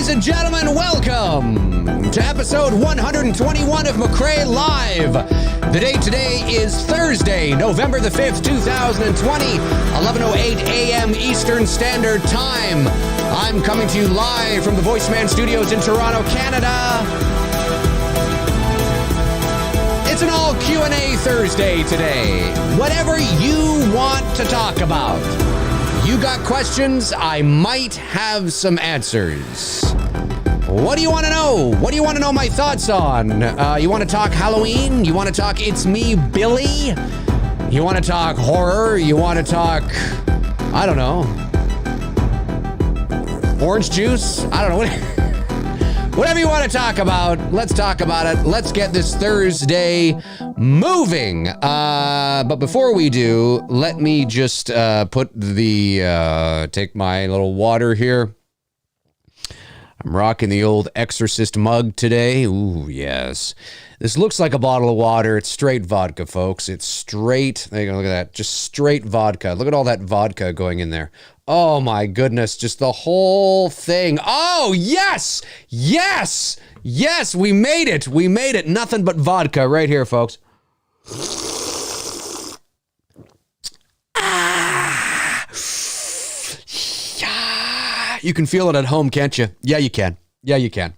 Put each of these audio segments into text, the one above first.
Ladies and gentlemen, welcome to episode 121 of MCRAE Live. The date today is Thursday, November the 5th, 2020, 11:08 a.m. Eastern Standard Time. I'm coming to you live from the VoiceMann Studios in Toronto, Canada. It's an all Q&A Thursday today. Whatever you want to talk about. You got questions, I might have some answers. What do you want to know? What do you want to know my thoughts on? You want to talk Halloween? You want to talk It's Me, Billy? You want to talk horror? You want to talk, I don't know, orange juice? I don't know. Whatever you want to talk about, let's talk about it. Let's get this Thursday moving. But before we do, let me just take my little water here. I'm rocking the old Exorcist mug today. Ooh, yes. This looks like a bottle of water. It's straight vodka, folks. It's straight. There you go. Look at that. Just straight vodka. Look at all that vodka going in there. Oh, my goodness. Just the whole thing. Oh, yes. Yes. Yes. We made it. We made it. Nothing but vodka right here, folks. You can feel it at home, can't you? Yeah, you can. Yeah, you can.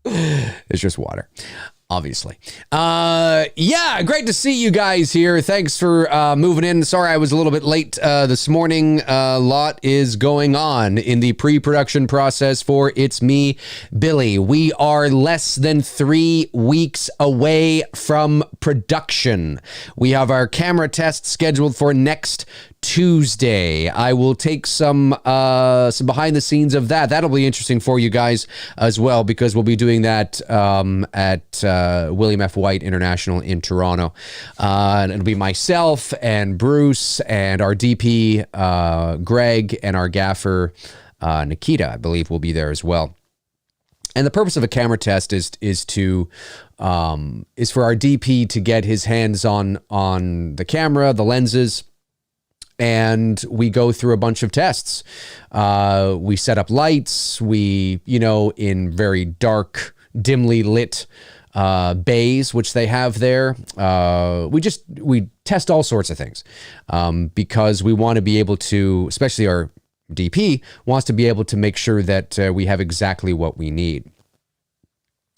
It's just water, obviously. Yeah, great to see you guys here. Thanks for moving in. Sorry I was a little bit late this morning. A lot is going on in the pre-production process for It's Me, Billy. We are less than 3 weeks away from production. We have our camera test scheduled for next Tuesday. I will take some behind the scenes of that. That'll be interesting for you guys as well, because we'll be doing that at William F. White International in Toronto. And it'll be myself and Bruce and our DP Greg and our gaffer Nikita, I believe, will be there as well. And the purpose of a camera test is for our DP to get his hands on the camera, the lenses. And we go through a bunch of tests. We set up lights. We, in very dark, dimly lit bays, which they have there. We test all sorts of things because we want to be able to, especially our DP, wants to be able to make sure that we have exactly what we need.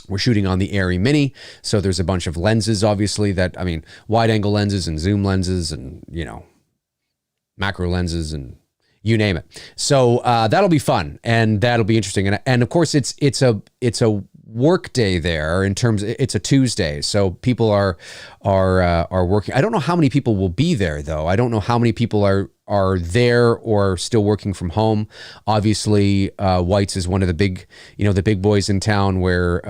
We're shooting on the Arri Mini, so there's a bunch of lenses, obviously, wide angle lenses and zoom lenses and, macro lenses and you name it. So that'll be fun and that'll be interesting. And of course it's a work day there it's a Tuesday. So people are working. I don't know how many people will be there though. I don't know how many people are there or still working from home. Obviously, White's is one of the big boys in town where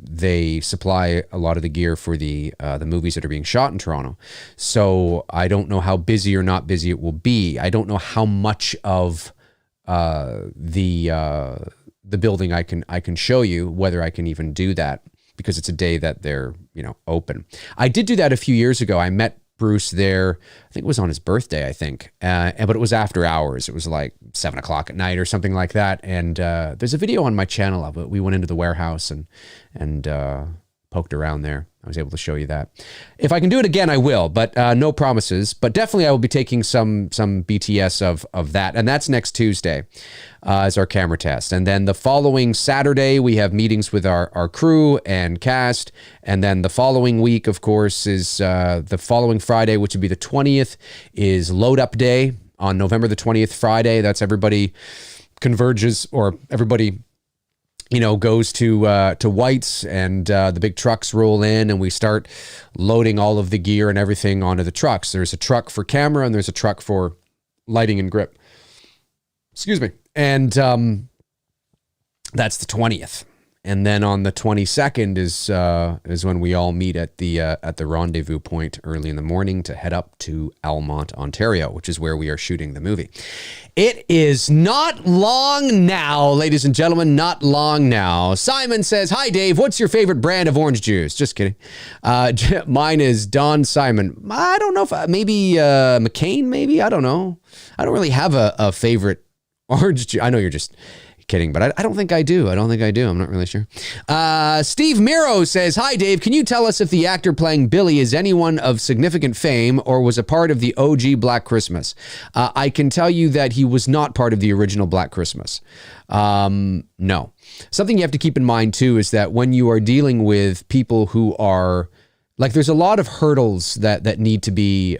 they supply a lot of the gear for the movies that are being shot in Toronto. So I don't know how busy or not busy it will be. I don't know how much of the building I can show you, whether I can even do that, because it's a day that they're open. I did do that a few years ago. I met Bruce there. I think it was on his birthday, but it was after hours. It was like 7 o'clock at night or something like that. And there's a video on my channel of it. We went into the warehouse and poked around there. I was able to show you that. If I can do it again, I will, but no promises. But definitely I will be taking some BTS of that. And that's next Tuesday as our camera test. And then the following Saturday, we have meetings with our crew and cast. And then the following week, of course, is the following Friday, which would be the 20th, is load up day on November the 20th, Friday. That's everybody converges, or everybody goes to White's, and the big trucks roll in and we start loading all of the gear and everything onto the trucks. There's a truck for camera and there's a truck for lighting and grip. Excuse me. And that's the 20th. And then on the 22nd is when we all meet at the rendezvous point early in the morning to head up to Almonte, Ontario, which is where we are shooting the movie. It is not long now, ladies and gentlemen, not long now. Simon says, "Hi, Dave. What's your favorite brand of orange juice?" Just kidding. Mine is Don Simon. I don't know if maybe McCain. Maybe I don't know. I don't really have a favorite Orange juice. I know you're just kidding, but I don't think I do. I'm not really sure. Steve Miro says, hi, Dave. Can you tell us if the actor playing Billy is anyone of significant fame or was a part of the OG Black Christmas? I can tell you that he was not part of the original Black Christmas. No. Something you have to keep in mind, too, is that when you are dealing with people who are like, there's a lot of hurdles that need to be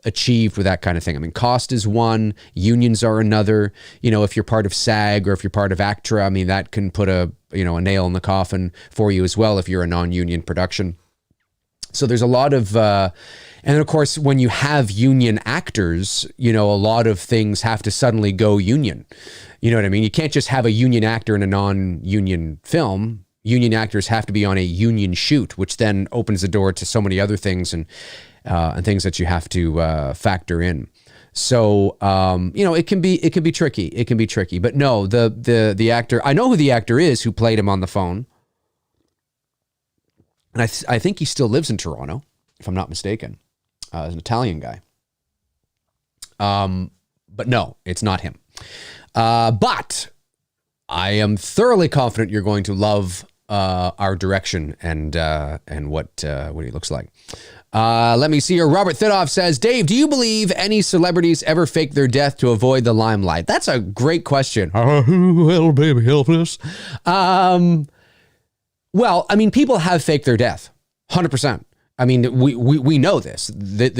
achieved with that kind of thing. I mean, cost is one, unions are another. You know, if you're part of SAG or if you're part of ACTRA, I mean, that can put a nail in the coffin for you as well if you're a non-union production. So there's a lot of, and of course, when you have union actors, a lot of things have to suddenly go union. You know what I mean? You can't just have a union actor in a non-union film. Union actors have to be on a union shoot, which then opens the door to so many other things and things that you have to factor in. So it can be tricky. It can be tricky. But no, the actor, I know who the actor is who played him on the phone, and I think he still lives in Toronto, if I'm not mistaken. He's an Italian guy. But no, it's not him. But I am thoroughly confident you're going to love our direction and what he looks like. Let me see here. Robert Thidoff says, Dave, do you believe any celebrities ever fake their death to avoid the limelight? That's a great question. Well, baby, help us. Well, I mean, people have faked their death, 100%. I mean, we know this.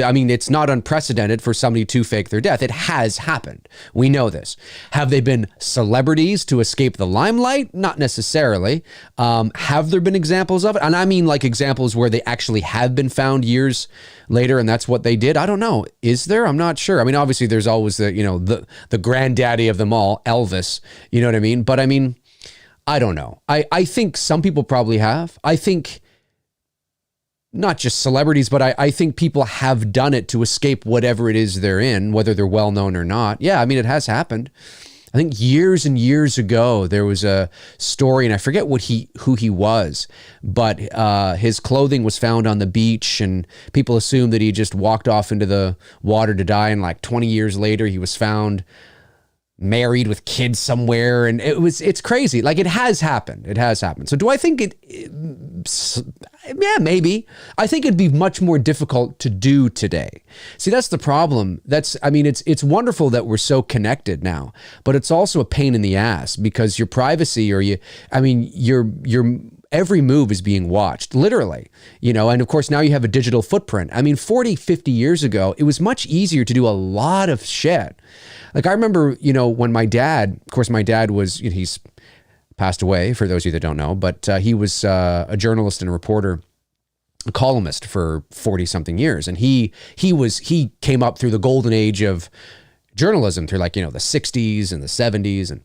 I mean, it's not unprecedented for somebody to fake their death. It has happened. We know this. Have they been celebrities to escape the limelight? Not necessarily. Have there been examples of it? And I mean like examples where they actually have been found years later and that's what they did? I don't know. Is there? I'm not sure. I mean, obviously there's always the granddaddy of them all, Elvis. You know what I mean? But I mean, I don't know. I think some people probably have. I think not just celebrities, but I think people have done it to escape whatever it is they're in, whether they're well known or not. Yeah, I mean, it has happened. I think years and years ago, there was a story, and I forget who he was, but his clothing was found on the beach, and people assumed that he just walked off into the water to die, and like 20 years later, he was found married with kids somewhere, and it's crazy. Like, it has happened. So do I think yeah, maybe. I think it'd be much more difficult to do today. See, that's the problem. It's wonderful that we're so connected now, but it's also a pain in the ass because your privacy your every move is being watched, literally, and of course now you have a digital footprint. I mean, 40, 50 years ago, it was much easier to do a lot of shit. Like, I remember, when my dad was, he's passed away for those of you that don't know, but he was a journalist and a reporter, a columnist for 40 something years. And he came up through the golden age of journalism through the 60s and the 70s.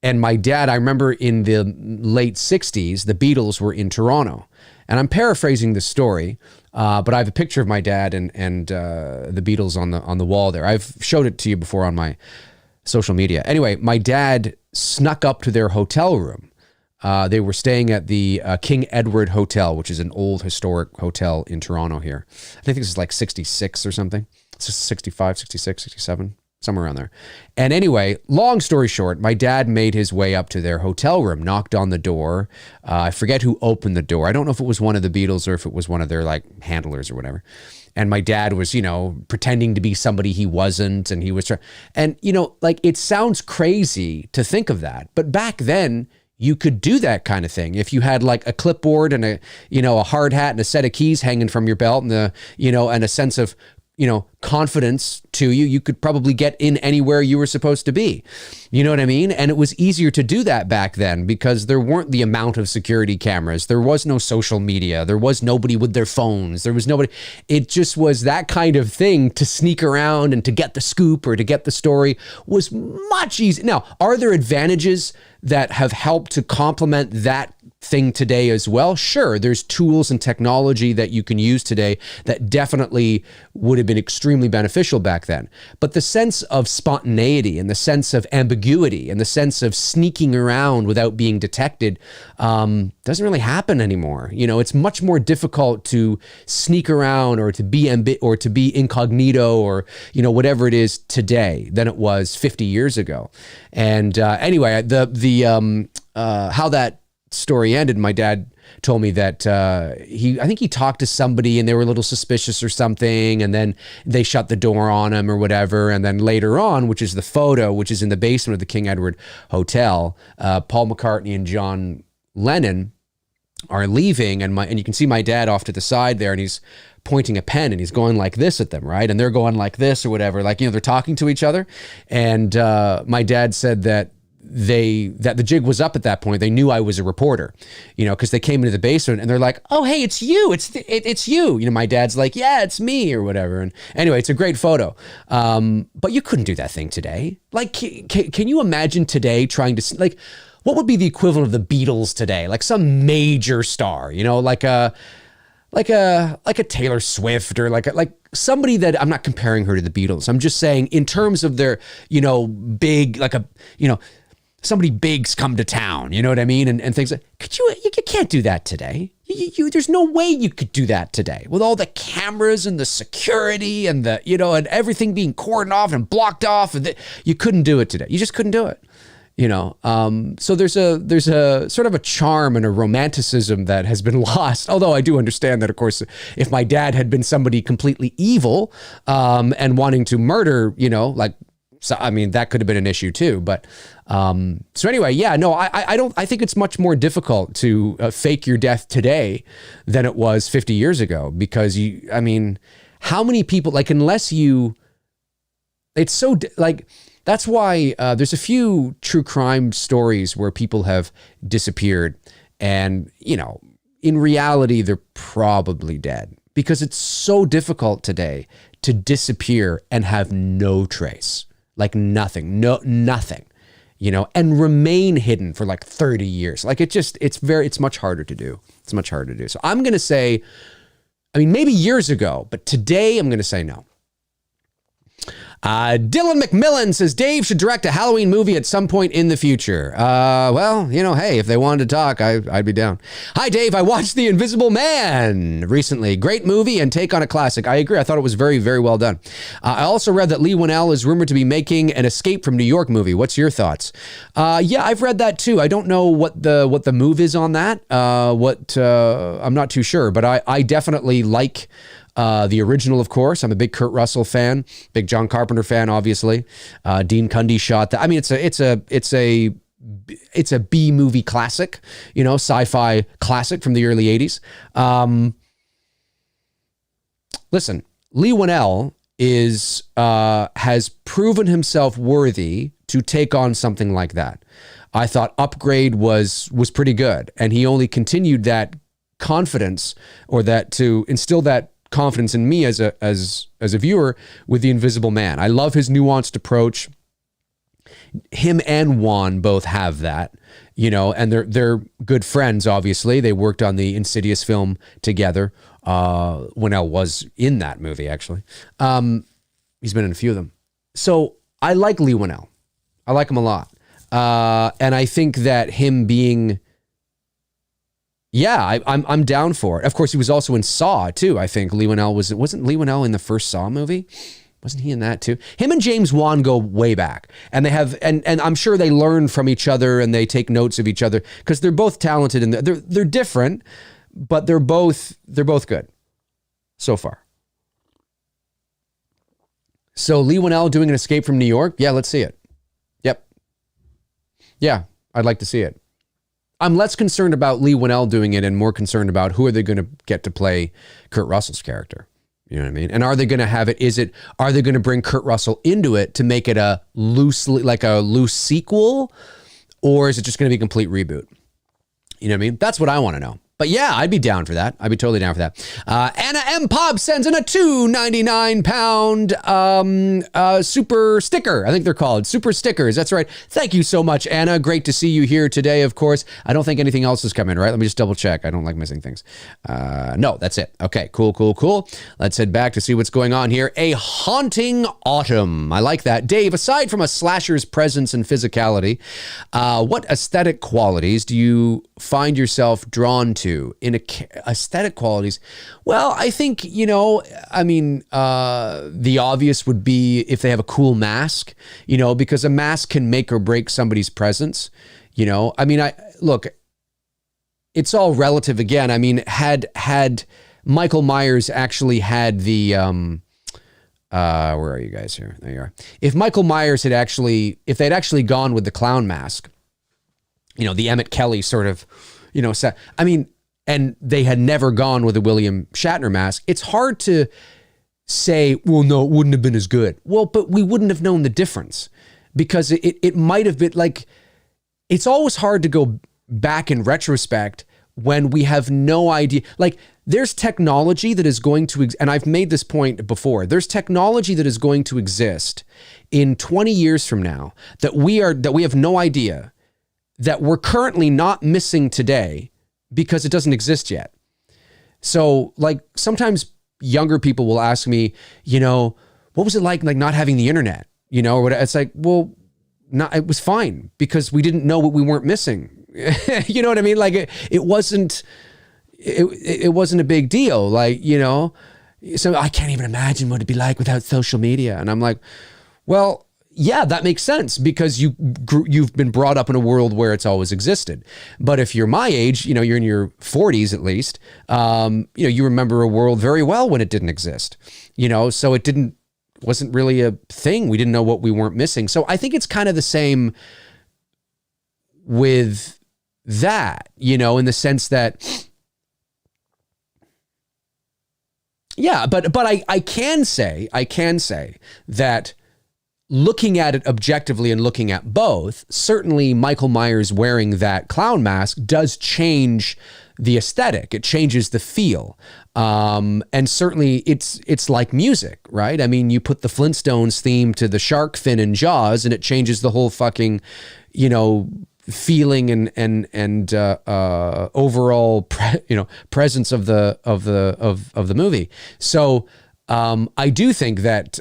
And my dad, I remember in the late 60s, the Beatles were in Toronto. And I'm paraphrasing the story, but I have a picture of my dad and the Beatles on the wall there. I've showed it to you before on my social media. Anyway, my dad snuck up to their hotel room. They were staying at the King Edward Hotel, which is an old historic hotel in Toronto here. I think this is like 66 or something. It's just 65, 66, 67. Somewhere around there. And anyway, long story short, my dad made his way up to their hotel room, knocked on the door. I forget who opened the door. I don't know if it was one of the Beatles or if it was one of their handlers or whatever. And my dad was, pretending to be somebody he wasn't. And he was and it sounds crazy to think of that. But back then you could do that kind of thing. If you had like a clipboard and a hard hat and a set of keys hanging from your belt and and a sense of confidence to you, you could probably get in anywhere you were supposed to be. You know what I mean? And it was easier to do that back then because there weren't the amount of security cameras. There was no social media. There was nobody with their phones. There was nobody. It just was that kind of thing to sneak around and to get the scoop or to get the story was much easier. Now, are there advantages that have helped to complement that thing today as well. Sure, there's tools and technology that you can use today that definitely would have been extremely beneficial back then. But the sense of spontaneity and the sense of ambiguity and the sense of sneaking around without being detected doesn't really happen anymore. You know, it's much more difficult to sneak around or to be incognito or, you know, whatever it is today than it was 50 years ago. And anyway, how that story ended, my dad told me that I think he talked to somebody and they were a little suspicious or something, and then they shut the door on him or whatever. And then later on, which is the photo, which is in the basement of the King Edward Hotel, Paul McCartney and John Lennon are leaving, and you can see my dad off to the side there, and he's pointing a pen and he's going like this at them, right? And they're going like this or whatever, like, you know, they're talking to each other. And my dad said that the jig was up at that point. They knew I was a reporter, you know, because they came into the basement and they're like, "Oh, hey, it's you. It's you." You know, my dad's like, "Yeah, it's me," or whatever. And anyway, it's a great photo. But you couldn't do that thing today. Like, can you imagine today trying to, like, what would be the equivalent of the Beatles today? Like some major star, you know, like a Taylor Swift or like somebody that, I'm not comparing her to the Beatles. I'm just saying in terms of their, you know, big, like a, you know, somebody big's come to town, you know what I mean? And things like, you can't do that today. There's no way you could do that today with all the cameras and the security and the, you know, and everything being cordoned off and blocked off. And you couldn't do it today. You just couldn't do it. You know, so there's a sort of a charm and a romanticism that has been lost. Although I do understand that, of course, if my dad had been somebody completely evil and wanting to murder, you know, like, so, I mean, that could have been an issue too. But so anyway, yeah, no, I think it's much more difficult to fake your death today than it was 50 years ago, because I mean, how many people, like, it's so like, that's why there's a few true crime stories where people have disappeared, and, you know, in reality, they're probably dead, because it's so difficult today to disappear and have no trace, like nothing, you know, and remain hidden for like 30 years. Like it's much harder to do. It's much harder to do. So I'm going to say, I mean, maybe years ago, but today I'm going to say no. Dylan McMillan says Dave should direct a Halloween movie at some point in the future. Well, you know, hey, if they wanted to talk, I'd be down. Hi, Dave. I watched The Invisible Man recently. Great movie and take on a classic. I agree. I thought it was very, very well done. I also read that Lee Winnell is rumored to be making an Escape from New York movie. What's your thoughts? Yeah, I've read that too. I don't know what the move is on that. I'm not too sure, but I definitely like the original, of course. I'm a big Kurt Russell fan, big John Carpenter fan, obviously. Dean Cundey shot that. I mean, it's a B movie classic, you know, sci-fi classic from the early 80s. Listen, Lee Winnell has proven himself worthy to take on something like that. I thought Upgrade was pretty good, and he only continued that confidence, or that to instill that confidence in me as a viewer with The Invisible Man. I love his nuanced approach. Him and Juan both have that, you know, and they're good friends, obviously. They worked on the Insidious film together. Winnell was in that movie, actually. He's been in a few of them. So I like Lee Winnell. I like him a lot. And I think that him being... Yeah, I'm down for it. Of course, he was also in Saw too. I think Lee Winnell wasn't Lee Winnell in the first Saw movie? Wasn't he in that too? Him and James Wan go way back, and they have, and I'm sure they learn from each other and they take notes of each other, because they're both talented and they're different, but they're both good so far. So Lee Winnell doing an Escape from New York? Yeah, let's see it. Yep. Yeah, I'd like to see it. I'm less concerned about Lee Winnell doing it and more concerned about who are they going to get to play Kurt Russell's character. You know what I mean? And are they going to have it? Are they going to bring Kurt Russell into it to make it a loose sequel? Or is it just going to be a complete reboot? You know what I mean? That's what I want to know. But yeah, I'd be down for that. I'd be totally down for that. Anna M. Pop sends in a £2.99 super sticker. I think they're called super stickers. That's right. Thank you so much, Anna. Great to see you here today, of course. I don't think anything else is coming, right? Let me just double check. I don't like missing things. No, that's it. Okay, cool. Let's head back to see what's going on here. A haunting autumn. I like that. Dave, aside from a slasher's presence and physicality, what aesthetic qualities do you find yourself drawn to in aesthetic qualities? Well, I think, the obvious would be if they have a cool mask, because a mask can make or break somebody's presence. Look, it's all relative again. I mean, had Michael Myers actually had the, where are you guys here? There you are. If Michael Myers if they'd actually gone with the clown mask, the Emmett Kelly sort of, set, and they had never gone with a William Shatner mask, it's hard to say, well, no, it wouldn't have been as good. Well, but we wouldn't have known the difference, because it might have been like, it's always hard to go back in retrospect when we have no idea. Like, there's technology that is going to, and I've made this point before, there's technology that is going to exist in 20 years from now that we have no idea, that we're currently not missing today because it doesn't exist yet. So, like, sometimes younger people will ask me, what was it like not having the internet, or whatever. It's like, well, it was fine because we didn't know what we weren't missing. You know what I mean? Like, it wasn't a big deal. Like, so I can't even imagine what it'd be like without social media. And I'm like, well, yeah, that makes sense, because you've been brought up in a world where it's always existed. But if you're my age, you're in your 40s at least, you remember a world very well when it didn't exist, so it wasn't really a thing. We didn't know what we weren't missing. So I think it's kind of the same with that, in the sense that, yeah, but I can say that, looking at it objectively and looking at both, certainly Michael Myers wearing that clown mask does change the aesthetic. It changes the feel. And certainly it's like music, right? I mean, you put the Flintstones theme to the shark fin in Jaws and it changes the whole fucking, feeling and overall presence of the movie. So I do think that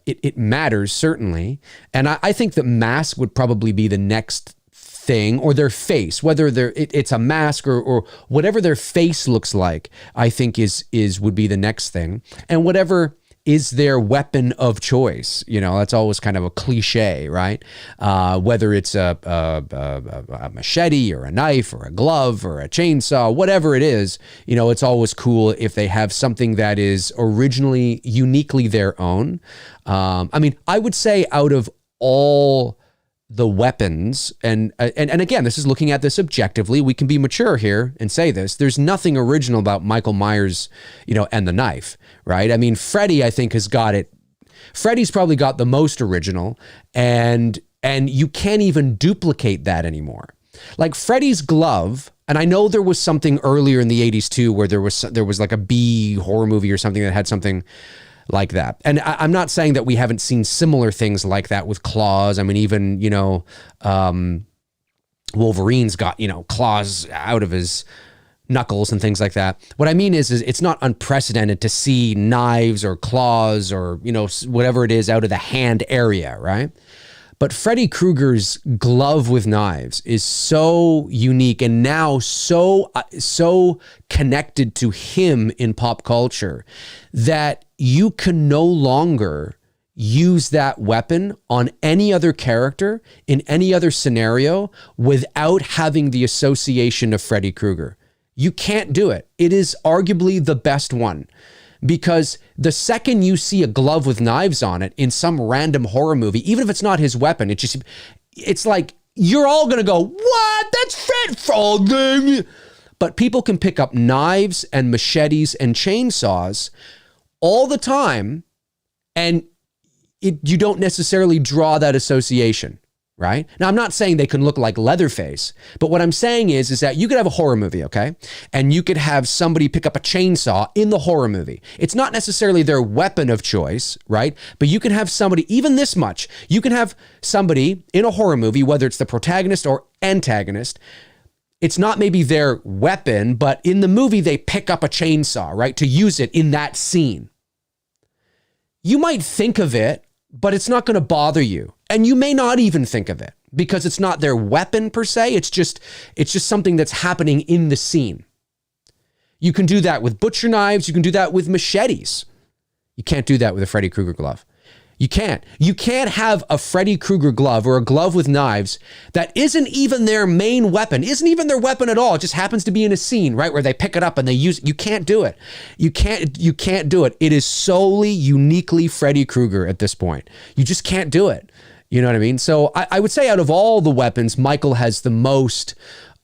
it matters, certainly. And I think that mask would probably be the next thing, or their face, whether it's a mask or whatever their face looks like, I think would be the next thing. And whatever is their weapon of choice. That's always kind of a cliche, right? Whether it's a machete or a knife or a glove or a chainsaw, whatever it is, it's always cool if they have something that is originally uniquely their own. I would say out of all the weapons, and again, this is looking at this objectively, we can be mature here and say this, there's nothing original about Michael Myers, and the knife, right? I mean, Freddy, I think, has got it. Freddy's probably got the most original, and you can't even duplicate that anymore. Like Freddy's glove, and I know there was something earlier in the 80s too, where there was like a B horror movie or something that had something like that. And I'm not saying that we haven't seen similar things like that with claws. I mean, even, Wolverine's got, claws out of his knuckles and things like that. What I mean is it's not unprecedented to see knives or claws or, whatever it is out of the hand area, right? But Freddy Krueger's glove with knives is so unique and now so connected to him in pop culture that you can no longer use that weapon on any other character in any other scenario without having the association of Freddy Krueger. You can't do it. It is arguably the best one. Because the second you see a glove with knives on it in some random horror movie, even if it's not his weapon, it's like, you're all going to go, what? That's Fred Frog. But people can pick up knives and machetes and chainsaws all the time, and you don't necessarily draw that association, right? Now, I'm not saying they can look like Leatherface, but what I'm saying is that you could have a horror movie, okay? And you could have somebody pick up a chainsaw in the horror movie. It's not necessarily their weapon of choice, right? But you can have somebody, even this much, you can have somebody in a horror movie, whether it's the protagonist or antagonist, it's not maybe their weapon, but in the movie, they pick up a chainsaw, right? To use it in that scene. You might think of it, but it's not going to bother you. And you may not even think of it because it's not their weapon per se. It's just something that's happening in the scene. You can do that with butcher knives. You can do that with machetes. You can't do that with a Freddy Krueger glove. You can't. You can't have a Freddy Krueger glove or a glove with knives that isn't even their main weapon, isn't even their weapon at all. It just happens to be in a scene, right, where they pick it up and they use it. You can't do it. You can't do it. It is solely, uniquely Freddy Krueger at this point. You just can't do it. You know what I mean? So I would say out of all the weapons, Michael has the most,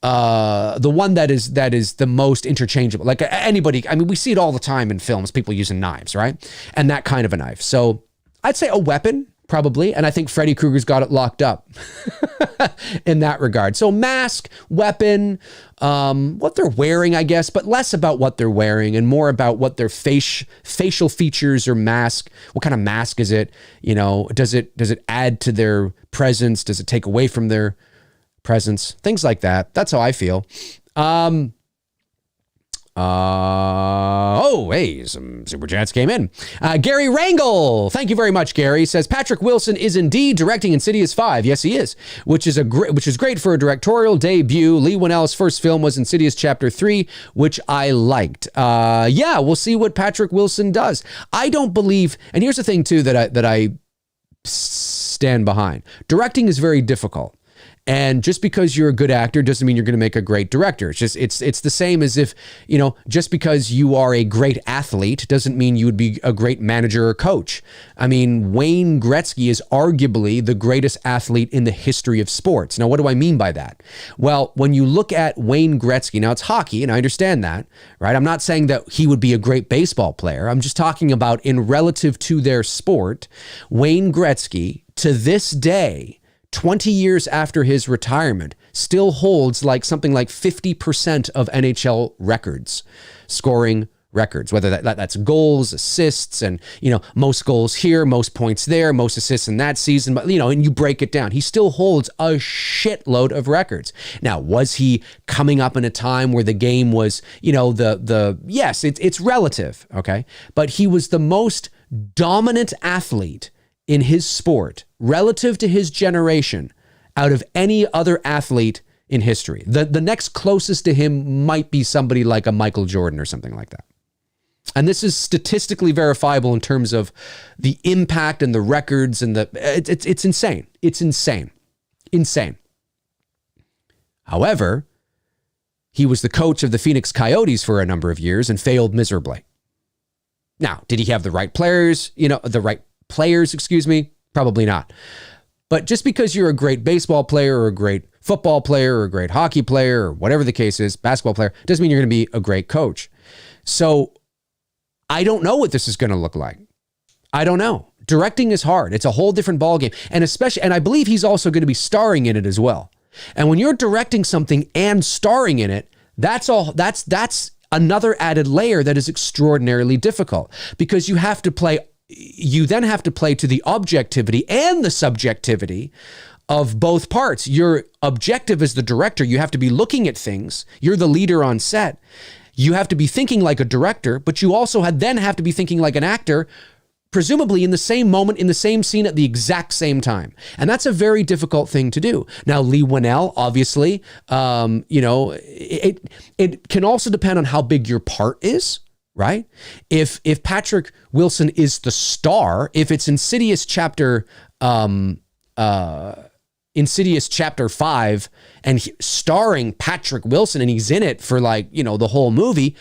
the one that is the most interchangeable. Like anybody, I mean, we see it all the time in films, people using knives, right? And that kind of a knife. So I'd say a weapon, probably. And I think Freddy Krueger's got it locked up in that regard. So mask, weapon, what they're wearing, I guess, but less about what they're wearing and more about what their facial features or mask. What kind of mask is it? You know, does it add to their presence? Does it take away from their presence? Things like that. That's how I feel. Hey, some super chats came in. Gary Rangel, thank you very much, Gary. Says Patrick Wilson is indeed directing Insidious 5. Yes, he is, which is great for a directorial debut. Lee Winnell's first film was Insidious Chapter 3, which I liked. Yeah, we'll see what Patrick Wilson does. I don't believe, and here's the thing too that I stand behind. Directing is very difficult. And just because you're a good actor doesn't mean you're going to make a great director. It's just, it's the same as if, you know, just because you are a great athlete doesn't mean you would be a great manager or coach. I mean, Wayne Gretzky is arguably the greatest athlete in the history of sports. Now, what do I mean by that? Well, when you look at Wayne Gretzky, now it's hockey, and I understand that, right? I'm not saying that he would be a great baseball player. I'm just talking about in relative to their sport, Wayne Gretzky, to this day, 20 years after his retirement, still holds like something like 50% of NHL records, scoring records, whether that's goals, assists, and, you know, most goals here, most points there, most assists in that season, but, you know, and you break it down. He still holds a shitload of records. Now, was he coming up in a time where the game was, you know, yes, it's relative, okay? But he was the most dominant athlete in his sport relative to his generation out of any other athlete in history. The next closest to him might be somebody like a Michael Jordan or something like that. And this is statistically verifiable in terms of the impact and the records and it's insane. It's insane. Insane. However, he was the coach of the Phoenix Coyotes for a number of years and failed miserably. Now, did he have the right players? Probably not. But just because you're a great baseball player or a great football player or a great hockey player or whatever the case is, basketball player, doesn't mean you're going to be a great coach. So I don't know what this is going to look like. I don't know. Directing is hard. It's a whole different ballgame. And I believe he's also going to be starring in it as well. And when you're directing something and starring in it, that's another added layer that is extraordinarily difficult because you then have to play to the objectivity and the subjectivity of both parts. Your objective as the director, you have to be looking at things. You're the leader on set. You have to be thinking like a director, but you also then have to be thinking like an actor, presumably in the same moment, in the same scene at the exact same time. And that's a very difficult thing to do. Now, Lee Winnell, obviously, you know, it can also depend on how big your part is. Right? If Patrick Wilson is the star, if it's Insidious Chapter 5 and starring Patrick Wilson and he's in it for like, you know, the whole movie,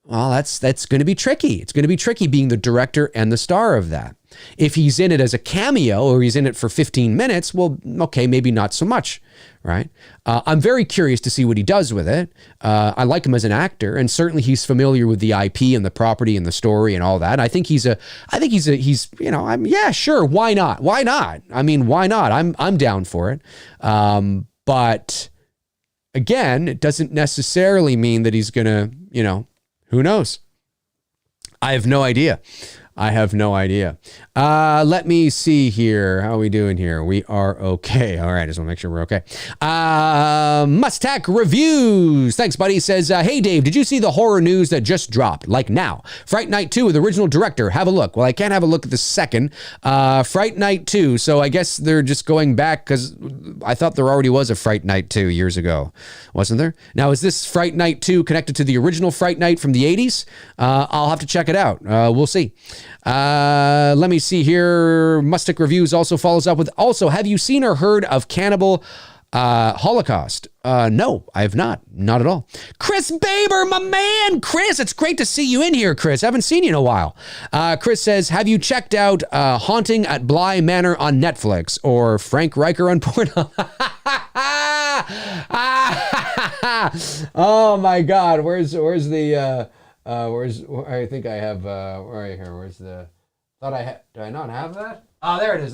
Well, that's going to be tricky. It's going to be tricky being the director and the star of that. If he's in it as a cameo or he's in it for 15 minutes, well, okay, maybe not so much, right? I'm very curious to see what he does with it. I like him as an actor, and certainly he's familiar with the IP and the property and the story and all that. He's yeah, sure. Why not? Why not? I mean, why not? I'm down for it. But again, it doesn't necessarily mean that he's going to, who knows? I have no idea. Let me see here. How are we doing here? We are okay. All right. Just want to make sure we're okay. Mustack Reviews. Thanks, buddy. Says, hey, Dave, did you see the horror news that just dropped? Like now. Fright Night 2 with the original director. Have a look. Well, I can't have a look at the second. Fright Night 2. So I guess they're just going back because I thought there already was a Fright Night 2 years ago. Wasn't there? Now, is this Fright Night 2 connected to the original Fright Night from the 80s? I'll have to check it out. We'll see. Let me see here. Mustack Reviews also follows up with, also, have you seen or heard of Cannibal Holocaust? No, I have not. Not at all. Chris Baber, my man. Chris, it's great to see you in here, Chris. I haven't seen you in a while. Chris says, have you checked out Haunting at Bly Manor on Netflix or Frank Riker on Pornhub? Oh my God. Where's the, I think I have, right here. Where's the, do I not have that? Oh, there it is.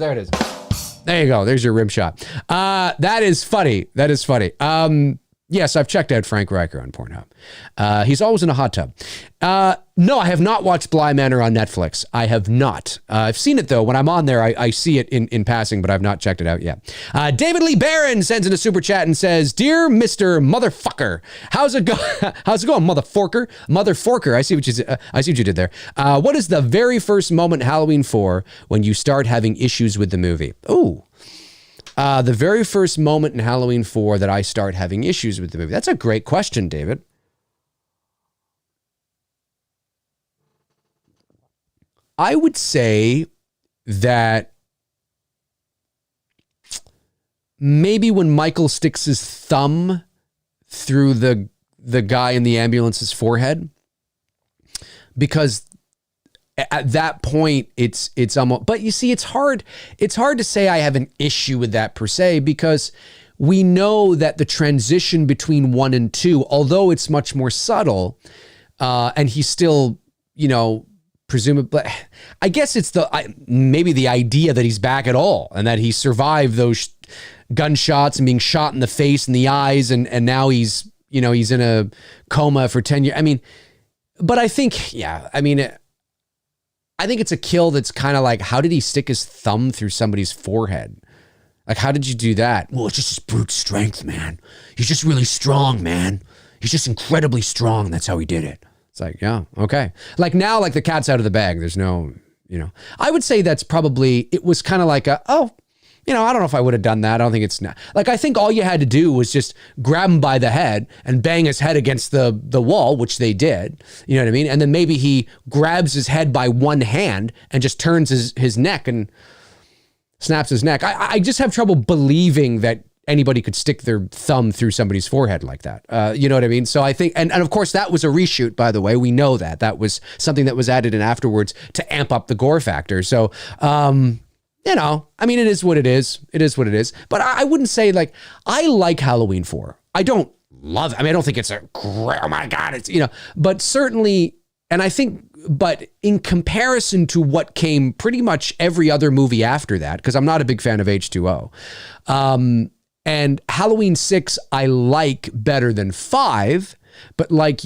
There you go. There's your rim shot. That is funny. Yes, I've checked out Frank Riker on Pornhub. He's always in a hot tub. No, I have not watched Bly Manor on Netflix. I have not. I've seen it, though. When I'm on there, I see it in passing, but I've not checked it out yet. David Lee Barron sends in a super chat and says, Dear Mr. Motherfucker, how's it going, Motherforker? I see what you did there. What is the very first moment in Halloween 4 when you start having issues with the movie? Ooh. The very first moment in Halloween 4 that I start having issues with the movie. That's a great question, David. I would say that maybe when Michael sticks his thumb through the guy in the ambulance's forehead, because at that point it's almost, but you see, it's hard to say I have an issue with that per se, because we know that the transition between 1 and 2, although it's much more subtle, and he's still, presumably, I guess it's maybe the idea that he's back at all and that he survived those gunshots and being shot in the face and the eyes, and now he's in a coma for 10 years. I mean, but I think, I think it's a kill that's kind of like, how did he stick his thumb through somebody's forehead? Like, how did you do that? Well, it's just his brute strength, man. He's just really strong, man. He's just incredibly strong. That's how he did it. It's like, yeah, okay. Like now, like the cat's out of the bag. There's no, I would say that's probably, it was kind of like I don't know if I would have done that. I don't think it's not. Like, I think all you had to do was just grab him by the head and bang his head against the wall, which they did. You know what I mean? And then maybe he grabs his head by one hand and just turns his neck and snaps his neck. I just have trouble believing that anybody could stick their thumb through somebody's forehead like that. You know what I mean? So I think, and of course that was a reshoot, by the way. We know that was something that was added in afterwards to amp up the gore factor. So, it is what it is. It is what it is. But I wouldn't say, like, I like Halloween 4. I don't love it. I don't think it's a great, oh my God, it's, but certainly, and I think, but in comparison to what came pretty much every other movie after that, because I'm not a big fan of H2O, and Halloween 6, I like better than 5, but like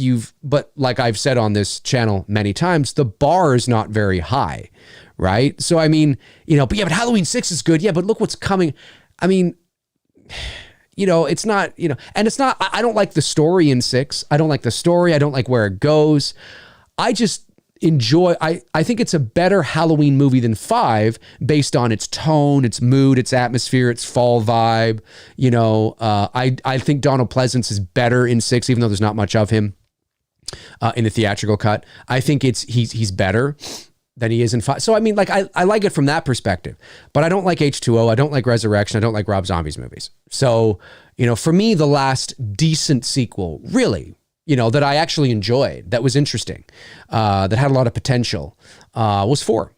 I've said on this channel many times, the bar is not very high. Right. So, but Halloween 6 is good. Yeah. But look what's coming. It's not, and it's not, I don't like the story in 6. I don't like the story. I don't like where it goes. I just enjoy, I think it's a better Halloween movie than 5 based on its tone, its mood, its atmosphere, its fall vibe. I think Donald Pleasance is better in 6, even though there's not much of him in the theatrical cut. I think he's better than he is in 5. So, I like it from that perspective, but I don't like H2O. I don't like Resurrection. I don't like Rob Zombie's movies. So, for me, the last decent sequel, really, that I actually enjoyed, that was interesting, that had a lot of potential, was 4.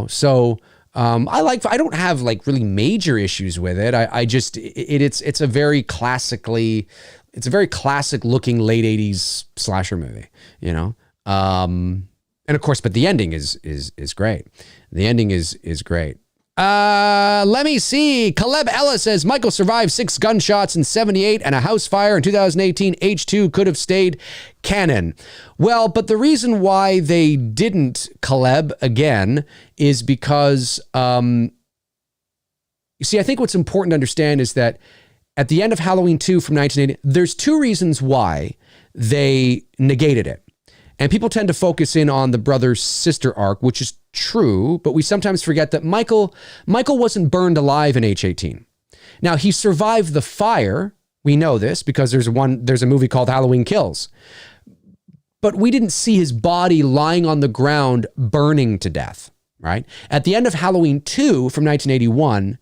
So I don't have like really major issues with it. I just it's a very classic looking late 80s slasher movie, and of course, but the ending is great. The ending is great. Let me see. Caleb Ellis says Michael survived 6 gunshots in 78 and a house fire in 2018. H2 could have stayed canon. Well, but the reason why they didn't, Caleb, again, is because, you see, I think what's important to understand is that at the end of Halloween 2 from 1980, there's 2 reasons why they negated it. And people tend to focus in on the brother-sister arc, which is true, but we sometimes forget that Michael wasn't burned alive in H18. Now, he survived the fire. We know this because there's a movie called Halloween Kills. But we didn't see his body lying on the ground burning to death, right? At the end of Halloween 2 from 1981,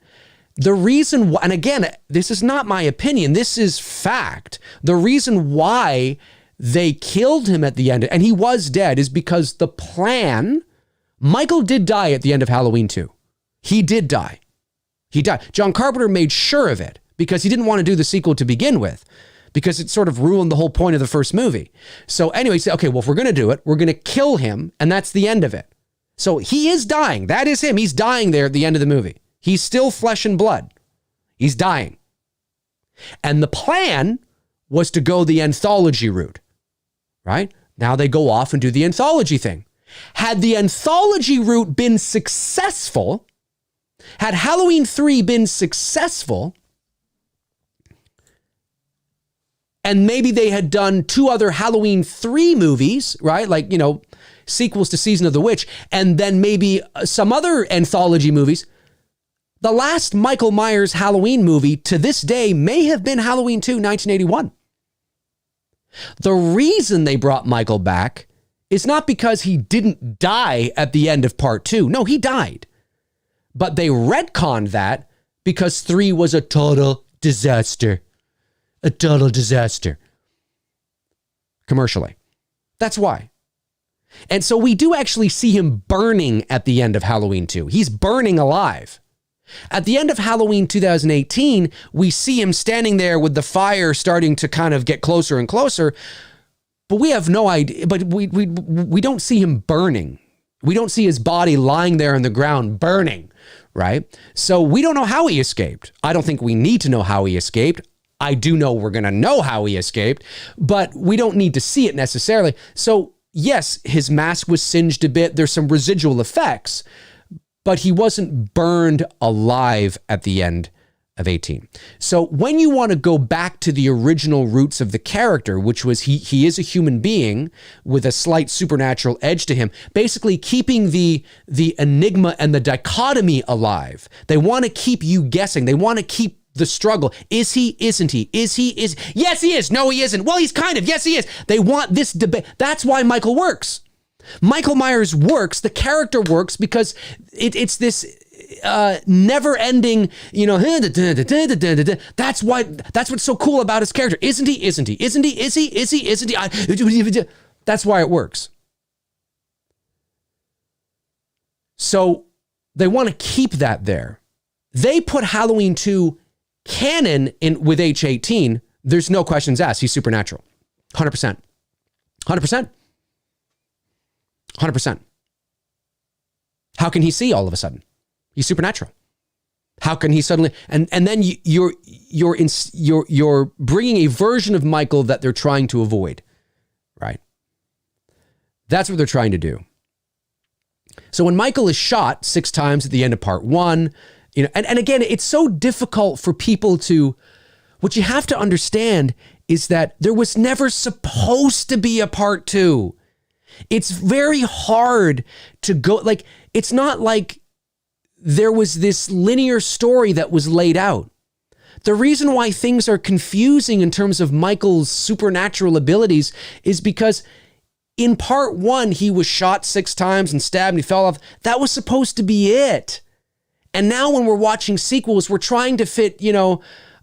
the reason why, and again, this is not my opinion, this is fact. The reason why they killed him at the end, and he was dead, is because the plan, Michael did die at the end of Halloween 2. He did die. He died. John Carpenter made sure of it because he didn't want to do the sequel to begin with, because it sort of ruined the whole point of the first movie. So anyway, he said, okay, well, if we're going to do it, we're going to kill him, and that's the end of it. So he is dying. That is him. He's dying there at the end of the movie. He's still flesh and blood. He's dying. And the plan was to go the anthology route. Right? Now they go off and do the anthology thing. Had the anthology route been successful, had Halloween 3 been successful, and maybe they had done 2 other Halloween 3 movies, right? Like, sequels to Season of the Witch, and then maybe some other anthology movies, the last Michael Myers Halloween movie to this day may have been Halloween 2, 1981. The reason they brought Michael back is not because he didn't die at the end of part 2. No, he died. But they retconned that because 3 was a total disaster. A total disaster. Commercially. That's why. And so we do actually see him burning at the end of Halloween 2. He's burning alive. At the end of Halloween 2018, we see him standing there with the fire starting to kind of get closer and closer, but we have no idea, but we don't see him burning. We don't see his body lying there on the ground burning, right? So we don't know how he escaped. I don't think we need to know how he escaped. I do know we're going to know how he escaped, but we don't need to see it necessarily. So yes, his mask was singed a bit. There's some residual effects, but he wasn't burned alive at the end of 18. So when you want to go back to the original roots of the character, which was he is a human being with a slight supernatural edge to him, basically keeping the enigma and the dichotomy alive. They want to keep you guessing. They want to keep the struggle. Is he? Isn't he? Is he? Is? Yes, he is. No, he isn't. Well, he's kind of. Yes, he is. They want this debate. That's why Michael works. Michael Myers works, the character works because it's this never-ending, that's what's so cool about his character. Isn't he? Isn't he? Isn't he? Is he? Is he? Isn't he? That's why it works. So they want to keep that there. They put Halloween 2 canon in with H18. There's no questions asked. He's supernatural. 100%. 100%. 100%. How can he see all of a sudden? He's supernatural. How can he suddenly? And then you're bringing a version of Michael that they're trying to avoid, right? That's what they're trying to do. So when Michael is shot 6 times at the end of part 1, and again, it's so difficult for people to. What you have to understand is that there was never supposed to be a part 2. It's very hard to go, it's not like there was this linear story that was laid out. The reason why things are confusing in terms of Michael's supernatural abilities is because in part 1, he was shot 6 times and stabbed and he fell off. That was supposed to be it. And now when we're watching sequels, we're trying to fit,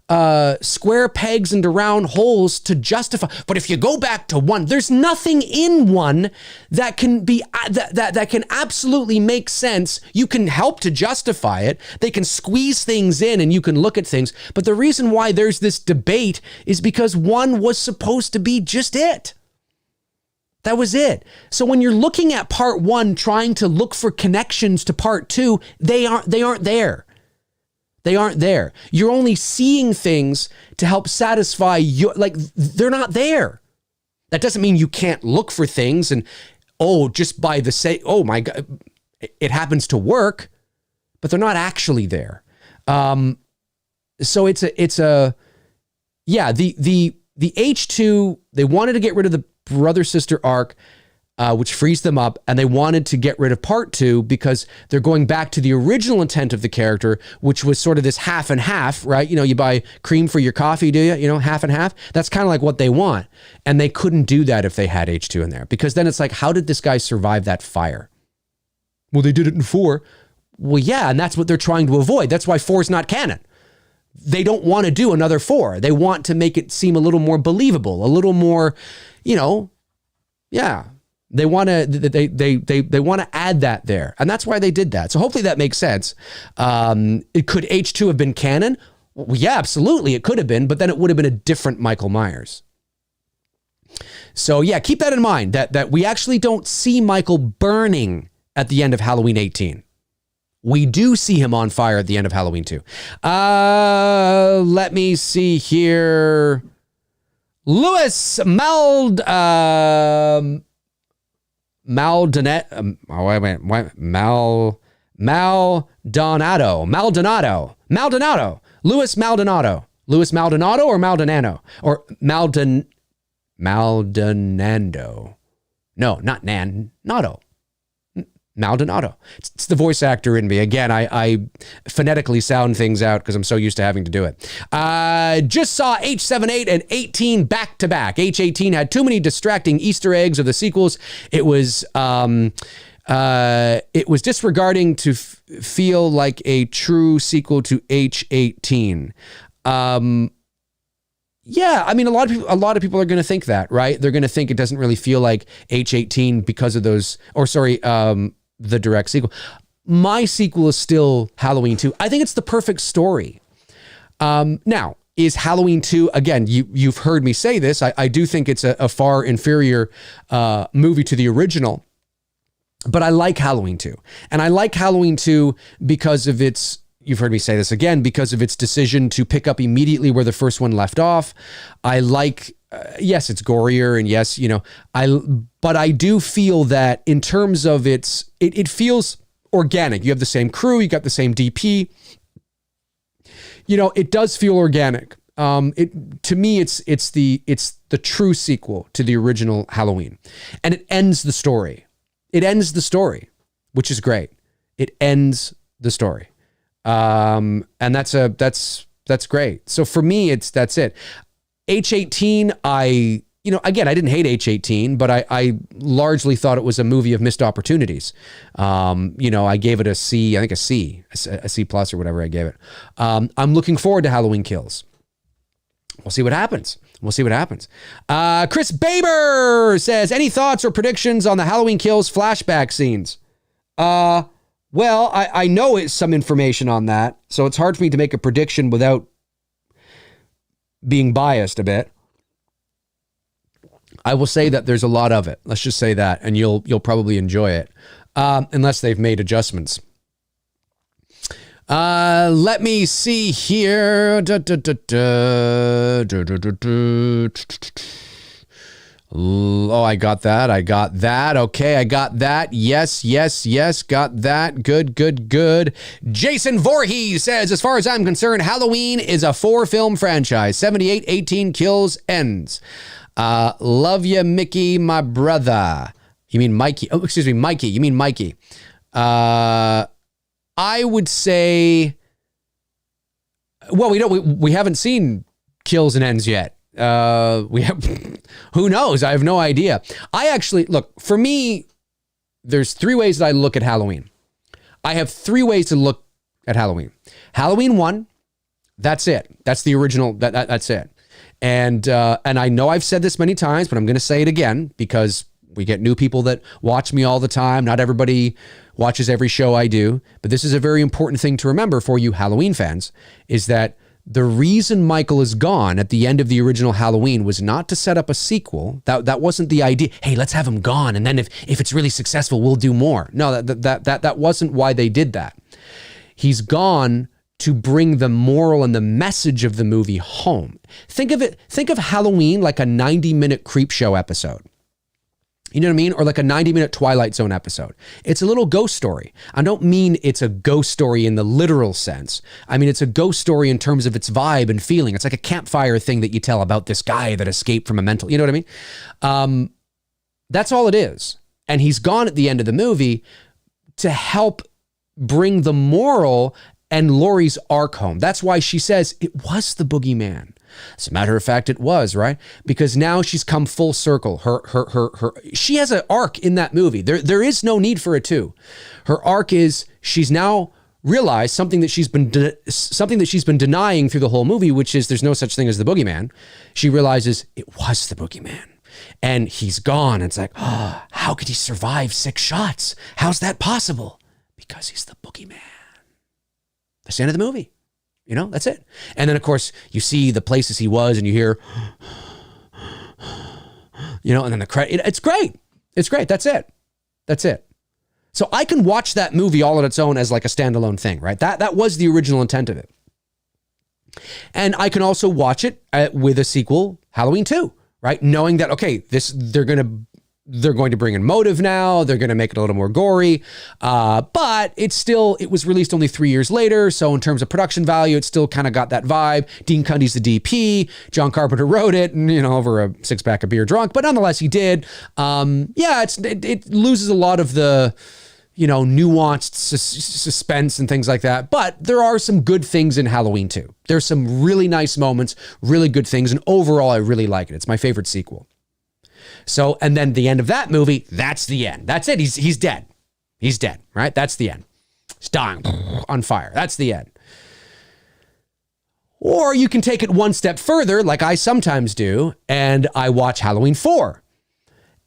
square pegs into round holes to justify. But if you go back to 1, there's nothing in 1 that can be that can absolutely make sense. You can help to justify it. They can squeeze things in and you can look at things. But the reason why there's this debate is because 1 was supposed to be just it. That was it. So when you're looking at part 1, trying to look for connections to part 2, they aren't there. They aren't there. You're only seeing things to help satisfy your, like, they're not there. That doesn't mean you can't look for things and, just by the say, oh my God, it happens to work, but they're not actually there. So the H2, they wanted to get rid of the brother-sister arc, which frees them up, and they wanted to get rid of part 2 because they're going back to the original intent of the character, which was sort of this half and half, right? You buy cream for your coffee, do you? Half and half. That's kind of like what they want. And they couldn't do that if they had H2 in there, because then it's like, how did this guy survive that fire? Well, they did it in 4. Well, yeah, and that's what they're trying to avoid. That's why 4 is not canon. They don't want to do another 4. They want to make it seem a little more believable, a little more, yeah. They want to add that there, and that's why they did that. So hopefully that makes sense. Could H2 have been canon? Well, yeah, absolutely, it could have been, but then it would have been a different Michael Myers. So yeah, keep that in mind. That we actually don't see Michael burning at the end of Halloween 18. We do see him on fire at the end of Halloween 2. Let me see here. Louis Maldonado. Louis Maldonado or Maldonado or Maldonado. No, not Nado. Maldonado. It's the voice actor in me. Again, I phonetically sound things out because I'm so used to having to do it. Just saw H78 and 18 back to back. H18 had too many distracting Easter eggs of the sequels. It was disregarding to feel like a true sequel to H18. Yeah, I mean, a lot of people are going to think that, right? They're going to think it doesn't really feel like H18 because of those, the direct sequel. My sequel is still Halloween 2. I think it's the perfect story. Now, is Halloween 2, again, you've heard me say this, I do think it's a far inferior movie to the original, but I like Halloween 2. And I like Halloween 2 because of its, you've heard me say this again, because of its decision to pick up immediately where the first one left off. I like, yes, it's gorier, and yes, but I do feel that in terms of it feels organic. You have the same crew, you got the same DP. It does feel organic. To me, it's the true sequel to the original Halloween, and it ends the story. It ends the story, which is great. It ends the story, and that's great. So for me, that's it. H18, again, I didn't hate H18, but I largely thought it was a movie of missed opportunities. I gave it a C, I think a C plus or whatever I gave it. I'm looking forward to Halloween Kills. We'll see what happens. Chris Baber says, any thoughts or predictions on the Halloween Kills flashback scenes? Well, I know it's some information on that, so it's hard for me to make a prediction without being biased a bit. I will say that there's a lot of it. Let's just say that, and you'll probably enjoy it, unless they've made adjustments. Let me see here. Oh, I got that. Okay, I got that. Yes. Got that. Good. Jason Voorhees says, as far as I'm concerned, Halloween is a 4-film franchise. 78, 18, kills, ends. Love you, Mickey, my brother. You mean Mikey? Oh, excuse me, Mikey. You mean Mikey. I would say, well, we haven't seen kills and ends yet. Who knows? I have no idea. I actually, look, for me, there's 3 ways that I look at Halloween. I have 3 ways to look at Halloween. Halloween 1, That's it. That's the original. That's it. And I know I've said this many times, but I'm going to say it again because we get new people that watch me all the time. Not everybody watches every show I do, but this is a very important thing to remember for you Halloween fans, is that the reason Michael is gone at the end of the original Halloween was not to set up a sequel. That wasn't the idea. Hey, let's have him gone, and then if it's really successful, we'll do more. No, that wasn't why they did that. He's gone to bring the moral and the message of the movie home. Think of Halloween like a 90-minute creep show episode. You know what I mean? Or like a 90-minute Twilight Zone episode. It's a little ghost story. I don't mean it's a ghost story in the literal sense. I mean, it's a ghost story in terms of its vibe and feeling. It's like a campfire thing that you tell about this guy that escaped from a mental, you know what I mean? That's all it is. And he's gone at the end of the movie to help bring the moral and Laurie's arc home. That's why she says it was the boogeyman. As a matter of fact, it was, right? Because now she's come full circle. She has an arc in that movie. There is no need for a two. Her arc is she's now realized something that she's been denying through the whole movie, which is there's no such thing as the boogeyman. She realizes it was the boogeyman. And he's gone. It's like, oh, how could he survive 6 shots? How's that possible? Because he's the boogeyman. That's the end of the movie. You know, that's it. And then, of course, you see the places he was and you hear, you know, and then the credit. It's great. It's great. That's it. That's it. So I can watch that movie all on its own as like a standalone thing, right? That was the original intent of it. And I can also watch it with a sequel, Halloween 2, right? Knowing that, okay, they're going to bring in motive now. They're going to make it a little more gory. But it was released only 3 years later. So in terms of production value, it still kind of got that vibe. Dean Cundy's the DP. John Carpenter wrote it, and, you know, over a 6-pack of beer drunk. But nonetheless, he did. It loses a lot of the, you know, nuanced suspense and things like that. But there are some good things in Halloween 2. There's some really nice moments, really good things. And overall, I really like it. It's my favorite sequel. So, and then the end of that movie, that's the end. That's it. He's dead. He's dead, right? That's the end. He's dying on fire. That's the end. Or you can take it one step further, like I sometimes do, and I watch Halloween 4.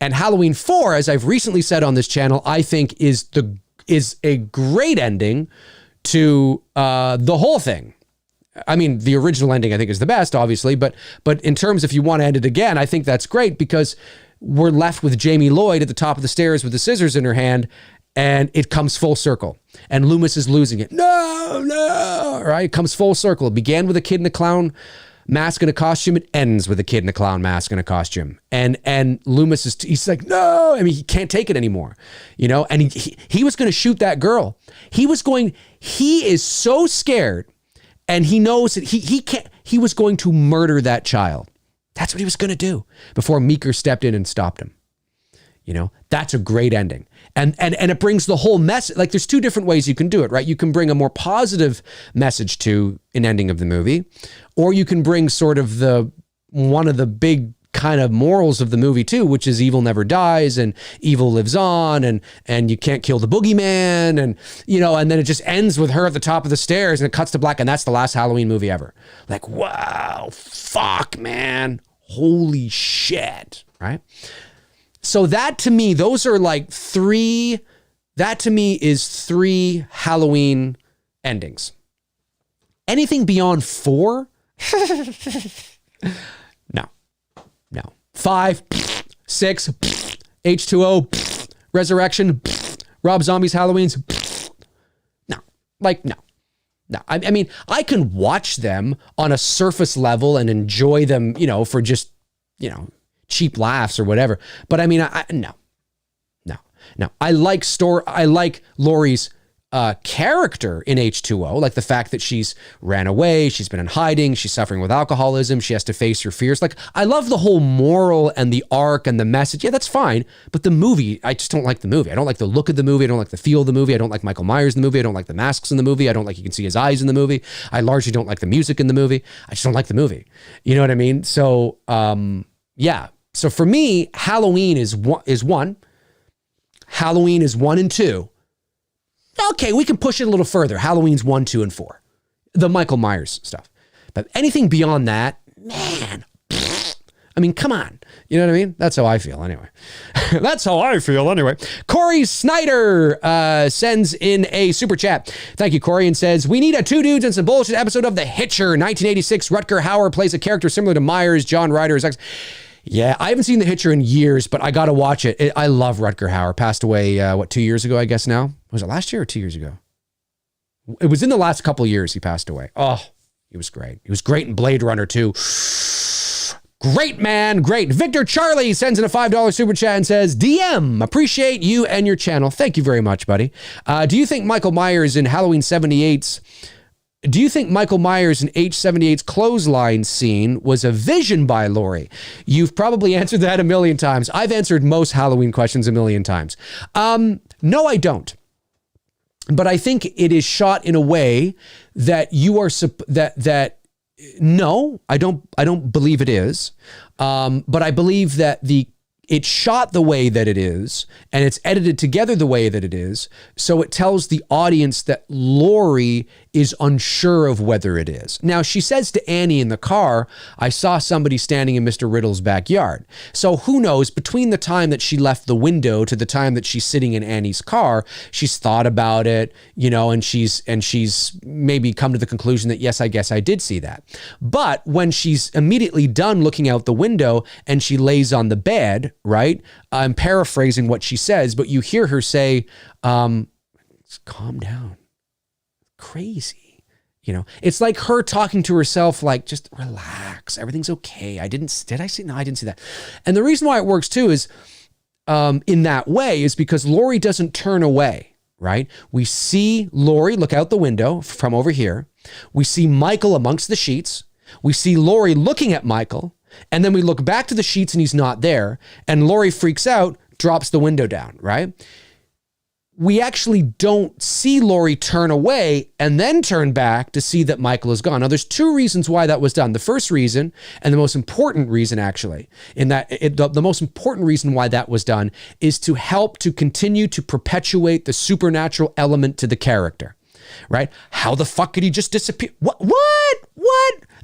And Halloween 4, as I've recently said on this channel, I think is a great ending to the whole thing. I mean, the original ending I think is the best, obviously, but in terms if you want to end it again, I think that's great because we're left with Jamie Lloyd at the top of the stairs with the scissors in her hand, and it comes full circle. And Loomis is losing it. No, right? It comes full circle. It began with a kid in a clown mask and a costume. It ends with a kid in a clown mask and a costume. And Loomis he's like, no, I mean, he can't take it anymore, you know? And he was going to shoot that girl. He is so scared. And he knows that he was going to murder that child. That's what he was going to do before Meeker stepped in and stopped him. You know, that's a great ending. And it brings the whole message. Like there's 2 different ways you can do it, right? You can bring a more positive message to an ending of the movie, or you can bring sort of one of the big kind of morals of the movie too, which is evil never dies and evil lives on and you can't kill the boogeyman and, you know, and then it just ends with her at the top of the stairs and it cuts to black and that's the last Halloween movie ever. Like, wow, fuck, man. Holy shit, right? So that to me, those are like 3, that to me is 3 Halloween endings. Anything beyond 4? No. 5, 6, H2O, Resurrection, Rob Zombie's Halloween's. No. I mean, I can watch them on a surface level and enjoy them, you know, for just, you know, cheap laughs or whatever. But I mean, no. I like Laurie's character in H2O, like the fact that she's ran away, she's been in hiding, she's suffering with alcoholism, she has to face her fears. Like, I love the whole moral and the arc and the message. Yeah, that's fine. But the movie, I just don't like the movie. I don't like the look of the movie. I don't like the feel of the movie. I don't like Michael Myers in the movie. I don't like the masks in the movie. I don't like you can see his eyes in the movie. I largely don't like the music in the movie. I just don't like the movie. You know what I mean? So, yeah. So for me, Halloween is 1. Halloween is 1 and 2. Okay, we can push it a little further. Halloween's 1, 2, and 4. The Michael Myers stuff. But anything beyond that, man, I mean, come on. You know what I mean? That's how I feel anyway. That's how I feel anyway. Corey Snyder sends in a super chat. Thank you, Corey, and says, we need a Two Dudes and Some Bullshit episode of The Hitcher. 1986, Rutger Hauer plays a character similar to Myers. John Ryder is ex. Yeah, I haven't seen The Hitcher in years, but I got to watch it. I love Rutger Hauer. Passed away, 2 years ago, I guess now? Was it last year or 2 years ago? It was in the last couple of years he passed away. Oh, he was great. He was great in Blade Runner, too. Great, man. Great. Victor Charlie sends in a $5 super chat and says, DM, appreciate you and your channel. Thank you very much, buddy. Do you think Michael Myers in Halloween 78's H78's clothesline scene was a vision by Laurie? You've probably answered that a million times. I've answered most Halloween questions a million times. No, I don't. But I think it is shot in a way that you are no, I don't believe it is. But I believe that it's shot the way that it is, and it's edited together the way that it is, so it tells the audience that Laurie is unsure of whether it is. Now, she says to Annie in the car, I saw somebody standing in Mr. Riddle's backyard. So who knows, between the time that she left the window to the time that she's sitting in Annie's car, she's thought about it, you know, and she's maybe come to the conclusion that, yes, I guess I did see that. But when she's immediately done looking out the window and she lays on the bed, right? I'm paraphrasing what she says, but you hear her say, calm down. Crazy. You know, it's like her talking to herself, like, just relax. Everything's okay. Did I see? No, I didn't see that. And the reason why it works too is, in that way is because Laurie doesn't turn away, right? We see Laurie look out the window from over here. We see Michael amongst the sheets. We see Laurie looking at Michael. And then we look back to the sheets and he's not there. And Laurie freaks out, drops the window down, right? We actually don't see Laurie turn away and then turn back to see that Michael is gone. Now, there's two reasons why that was done. The first reason, and the most important reason actually, the most important reason why that was done is to help to continue to perpetuate the supernatural element to the character, right? How the fuck could he just disappear? What?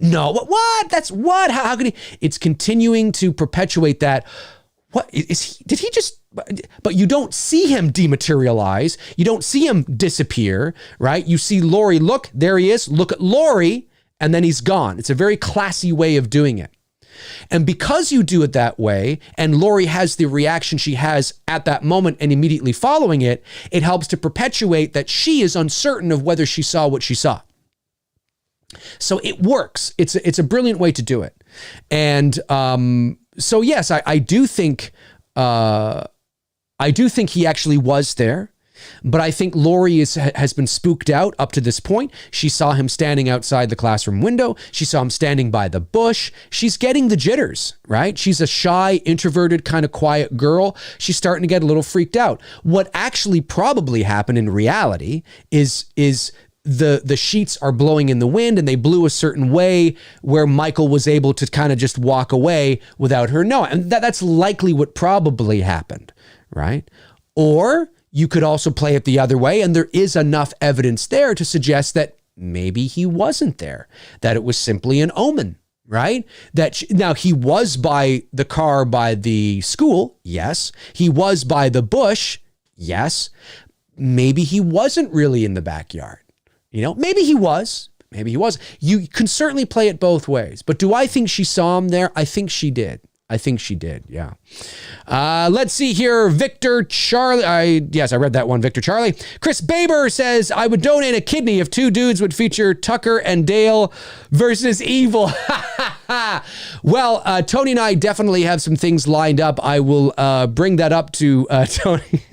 No, what? That's what? How could he? It's continuing to perpetuate that. What is he? Did he just? But you don't see him dematerialize. You don't see him disappear, right? You see Laurie, look, there he is. Look at Laurie, and then he's gone. It's a very classy way of doing it. And because you do it that way, and Laurie has the reaction she has at that moment and immediately following it, it helps to perpetuate that she is uncertain of whether she saw what she saw. So it works. It's a brilliant way to do it. And so yes, I do think he actually was there, but I think Laurie has been spooked out up to this point. She saw him standing outside the classroom window. She saw him standing by the bush. She's getting the jitters, right? She's a shy, introverted, kind of quiet girl. She's starting to get a little freaked out. What actually probably happened in reality is the sheets are blowing in the wind, and they blew a certain way where Michael was able to kind of just walk away without her knowing. And that's likely what probably happened, right? Or you could also play it the other way, and there is enough evidence there to suggest that maybe he wasn't there, that it was simply an omen, right? Now, he was by the car by the school, yes. He was by the bush, yes. Maybe he wasn't really in the backyard. You know, maybe he was. Maybe he was. You can certainly play it both ways. But do I think she saw him there? I think she did. Yeah. Let's see here. Victor Charlie. Yes, I read that one. Victor Charlie. Chris Baber says, I would donate a kidney if Two Dudes would feature Tucker and Dale versus Evil. Well, Tony and I definitely have some things lined up. I will bring that up to Tony.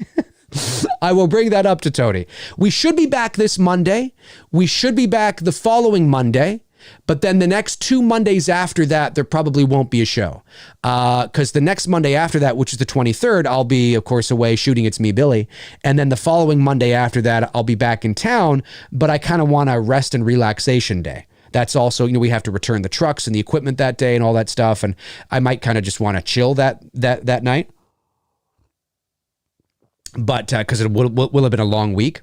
I will bring that up to Tony. We should be back this Monday. We should be back the following Monday. But then the next 2 Mondays after that, there probably won't be a show. Because the next Monday after that, which is the 23rd, I'll be, of course, away shooting It's Me, Billy. And then the following Monday after that, I'll be back in town. But I kind of want a rest and relaxation day. That's also, we have to return the trucks and the equipment that day and all that stuff. And I might kind of just want to chill that night. But because it will have been a long week.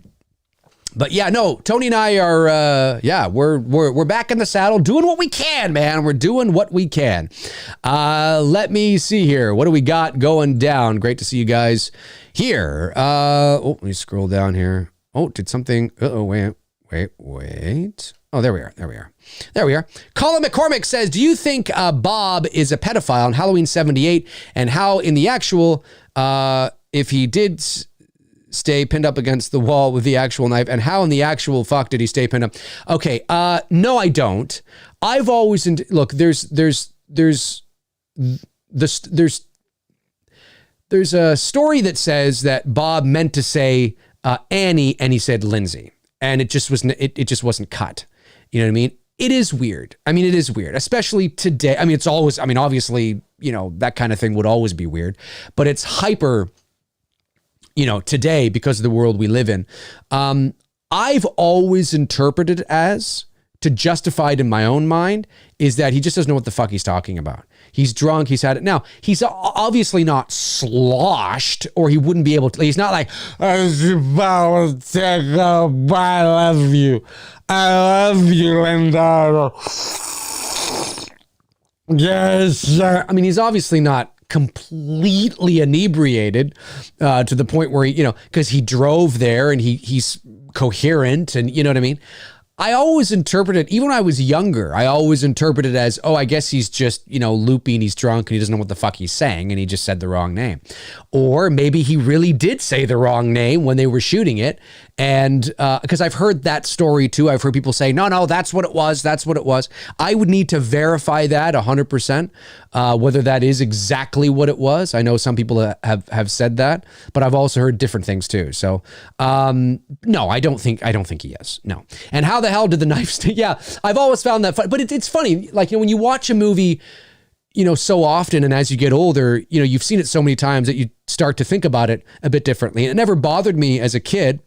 But yeah, no, Tony and I are, we're back in the saddle doing what we can, man. We're doing what we can. Let me see here. What do we got going down? Great to see you guys here. Let me scroll down here. Oh, did something, wait. Oh, there we are. Colin McCormick says, do you think Bob is a pedophile on Halloween 78? And how in the actual, if he did stay pinned up against the wall with the actual knife, and how in the actual fuck did he stay pinned up? Okay, no, I don't. I've always look. There's a story that says that Bob meant to say Annie and he said Lindsay, and it just wasn't. It just wasn't cut. You know what I mean? It is weird. I mean, it is weird, especially today. I mean, it's always. I mean, obviously, you know, that kind of thing would always be weird, but it's hyper. You know, today, because of the world we live in, I've always interpreted as, to justify it in my own mind, is that he just doesn't know what the fuck he's talking about. He's drunk. He's had it. Now, he's obviously not sloshed, or he wouldn't be able to. He's not like, I love you. I love you, Linda. Yes, sir. I mean, he's obviously not completely inebriated to the point where he, you know, because he drove there and he's coherent, and you know what I mean? I always interpreted, even when I was younger, I always interpreted as, oh, I guess he's just, you know, loopy and he's drunk and he doesn't know what the fuck he's saying and he just said the wrong name. Or maybe he really did say the wrong name when they were shooting it. And because I've heard that story too. I've heard people say, no, that's what it was. That's what it was. I would need to verify that 100%, whether that is exactly what it was. I know some people have said that, but I've also heard different things too. So no, I don't think he is. No. And how the hell did the knife stay? Yeah, I've always found that funny, but it's funny. Like, you know, when you watch a movie, you know, so often, and as you get older, you know, you've seen it so many times that you start to think about it a bit differently. And it never bothered me as a kid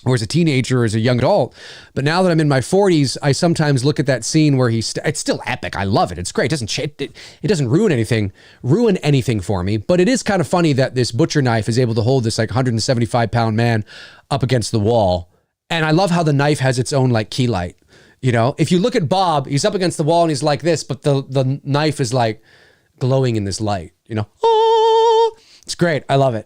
or as a teenager or as a young adult. But now that I'm in my 40s, I sometimes look at that scene where it's still epic. I love it. It's great. It doesn't ruin anything for me. But it is kind of funny that this butcher knife is able to hold this like 175-pound man up against the wall. And I love how the knife has its own like key light. You know, if you look at Bob, he's up against the wall and he's like this, but the knife is like glowing in this light, you know. Oh, it's great. I love it.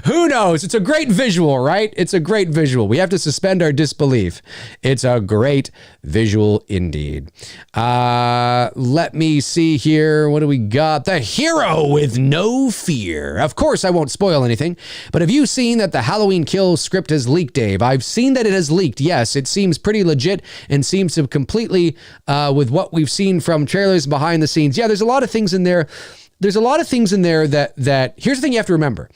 Who knows? It's a great visual, right? It's a great visual. We have to suspend our disbelief. It's a great visual indeed. Let me see here. What do we got? The hero with no fear. Of course, I won't spoil anything, but have you seen that the Halloween Kills script has leaked, Dave? I've seen that it has leaked. Yes, it seems pretty legit and seems to completely, with what we've seen from trailers behind the scenes. Yeah, there's a lot of things in there. There's a lot of things in there that here's the thing you have to remember.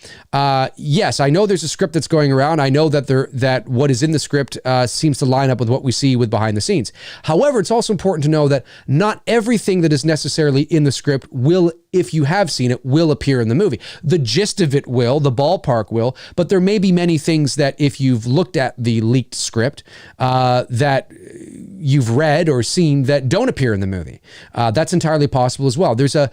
Yes, I know there's a script that's going around. I know that what is in the script seems to line up with what we see with behind the scenes. However, it's also important to know that not everything that is necessarily in the script will, if you have seen it, will appear in the movie. The gist of it will, the ballpark will, but there may be many things that if you've looked at the leaked script that you've read or seen that don't appear in the movie. That's entirely possible as well. There's an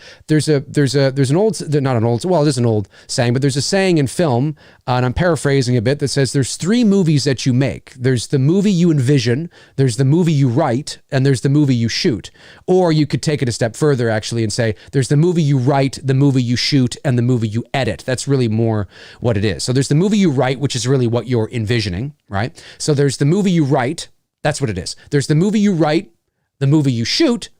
old, not an old, well, it is an old saying, but there's a saying in film, and I'm paraphrasing a bit, that says there's three movies that you make. There's the movie you envision, there's the movie you write, and there's the movie you shoot. Or you could take it a step further actually and say there's the movie you write, the movie you shoot, and the movie you edit. That's really more what it is. So there's the movie you write, which is really what you're envisioning, right? So there's the movie you write, that's what it is. There's the movie you write, the movie you shoot,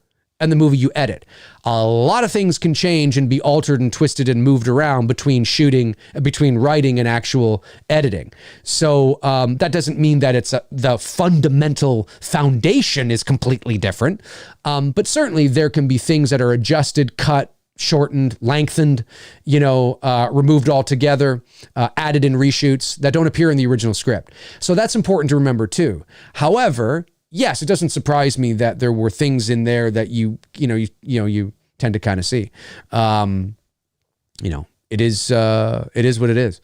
and the movie you edit. A lot of things can change and be altered and twisted and moved around between writing and actual editing. So that doesn't mean that it's the fundamental foundation is completely different. But certainly there can be things that are adjusted, cut, shortened, lengthened, removed altogether, added in reshoots that don't appear in the original script. So that's important to remember too. However, yes, it doesn't surprise me that there were things in there that you tend to kind of see. it is what it is.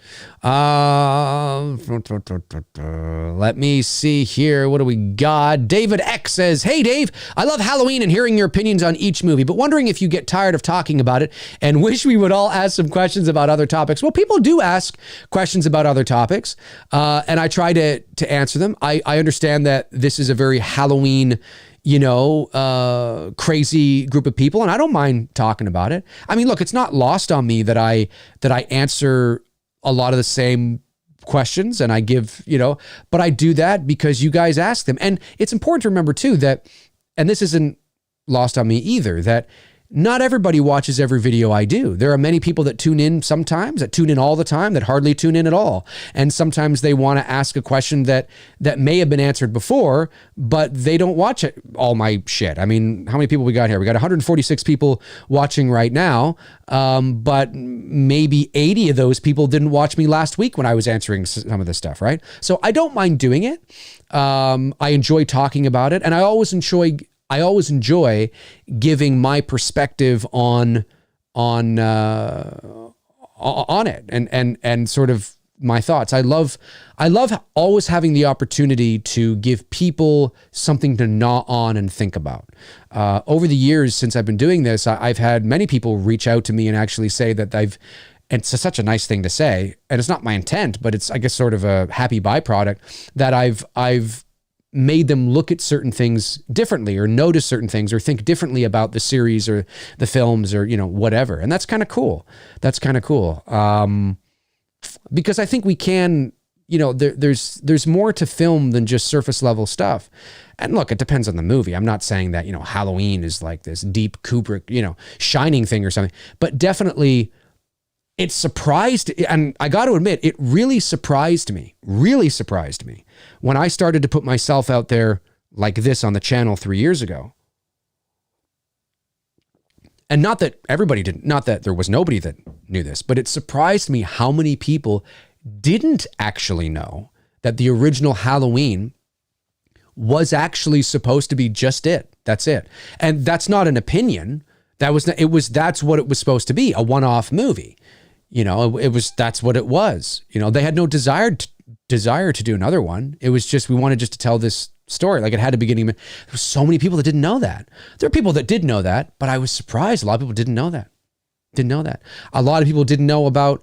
Let me see here. What do we got? David X says, "Hey Dave, I love Halloween and hearing your opinions on each movie, but wondering if you get tired of talking about it and wish we would all ask some questions about other topics." Well, people do ask questions about other topics, and I try to answer them. I understand that this is a very Halloween, crazy group of people, and I don't mind talking about it. I mean, look, it's not lost on me that I answer a lot of the same questions, and I give, but I do that because you guys ask them. And it's important to remember too that, and this isn't lost on me either, that not everybody watches every video I do. There are many people that tune in sometimes, that tune in all the time, that hardly tune in at all. And sometimes they want to ask a question that may have been answered before, but they don't watch it, all my shit. I mean, how many people we got here? We got 146 people watching right now, but maybe 80 of those people didn't watch me last week when I was answering some of this stuff, right? So I don't mind doing it. I enjoy talking about it, and I always enjoy giving my perspective on it and sort of my thoughts. I love always having the opportunity to give people something to gnaw on and think about. Over the years since I've been doing this, I've had many people reach out to me and actually say that and it's such a nice thing to say, and it's not my intent, but it's, I guess, sort of a happy byproduct that I've made them look at certain things differently, or notice certain things, or think differently about the series or the films, or whatever. And that's kind of cool. Because I think we can, there's more to film than just surface level stuff. And look, it depends on the movie. I'm not saying that Halloween is like this deep Kubrick Shining thing or something, but definitely it surprised, and I got to admit, it really surprised me when I started to put myself out there like this on the channel 3 years ago. And not that there was nobody that knew this, but it surprised me how many people didn't actually know that the original Halloween was actually supposed to be just it. That's it. And that's not an opinion. That's what it was supposed to be, a one-off movie. That's what it was. They had no desire to do another one. It was just, we wanted just to tell this story. Like, it had a beginning. There were so many people that didn't know that. There are people that did know that, but I was surprised. A lot of people didn't know that. A lot of people didn't know about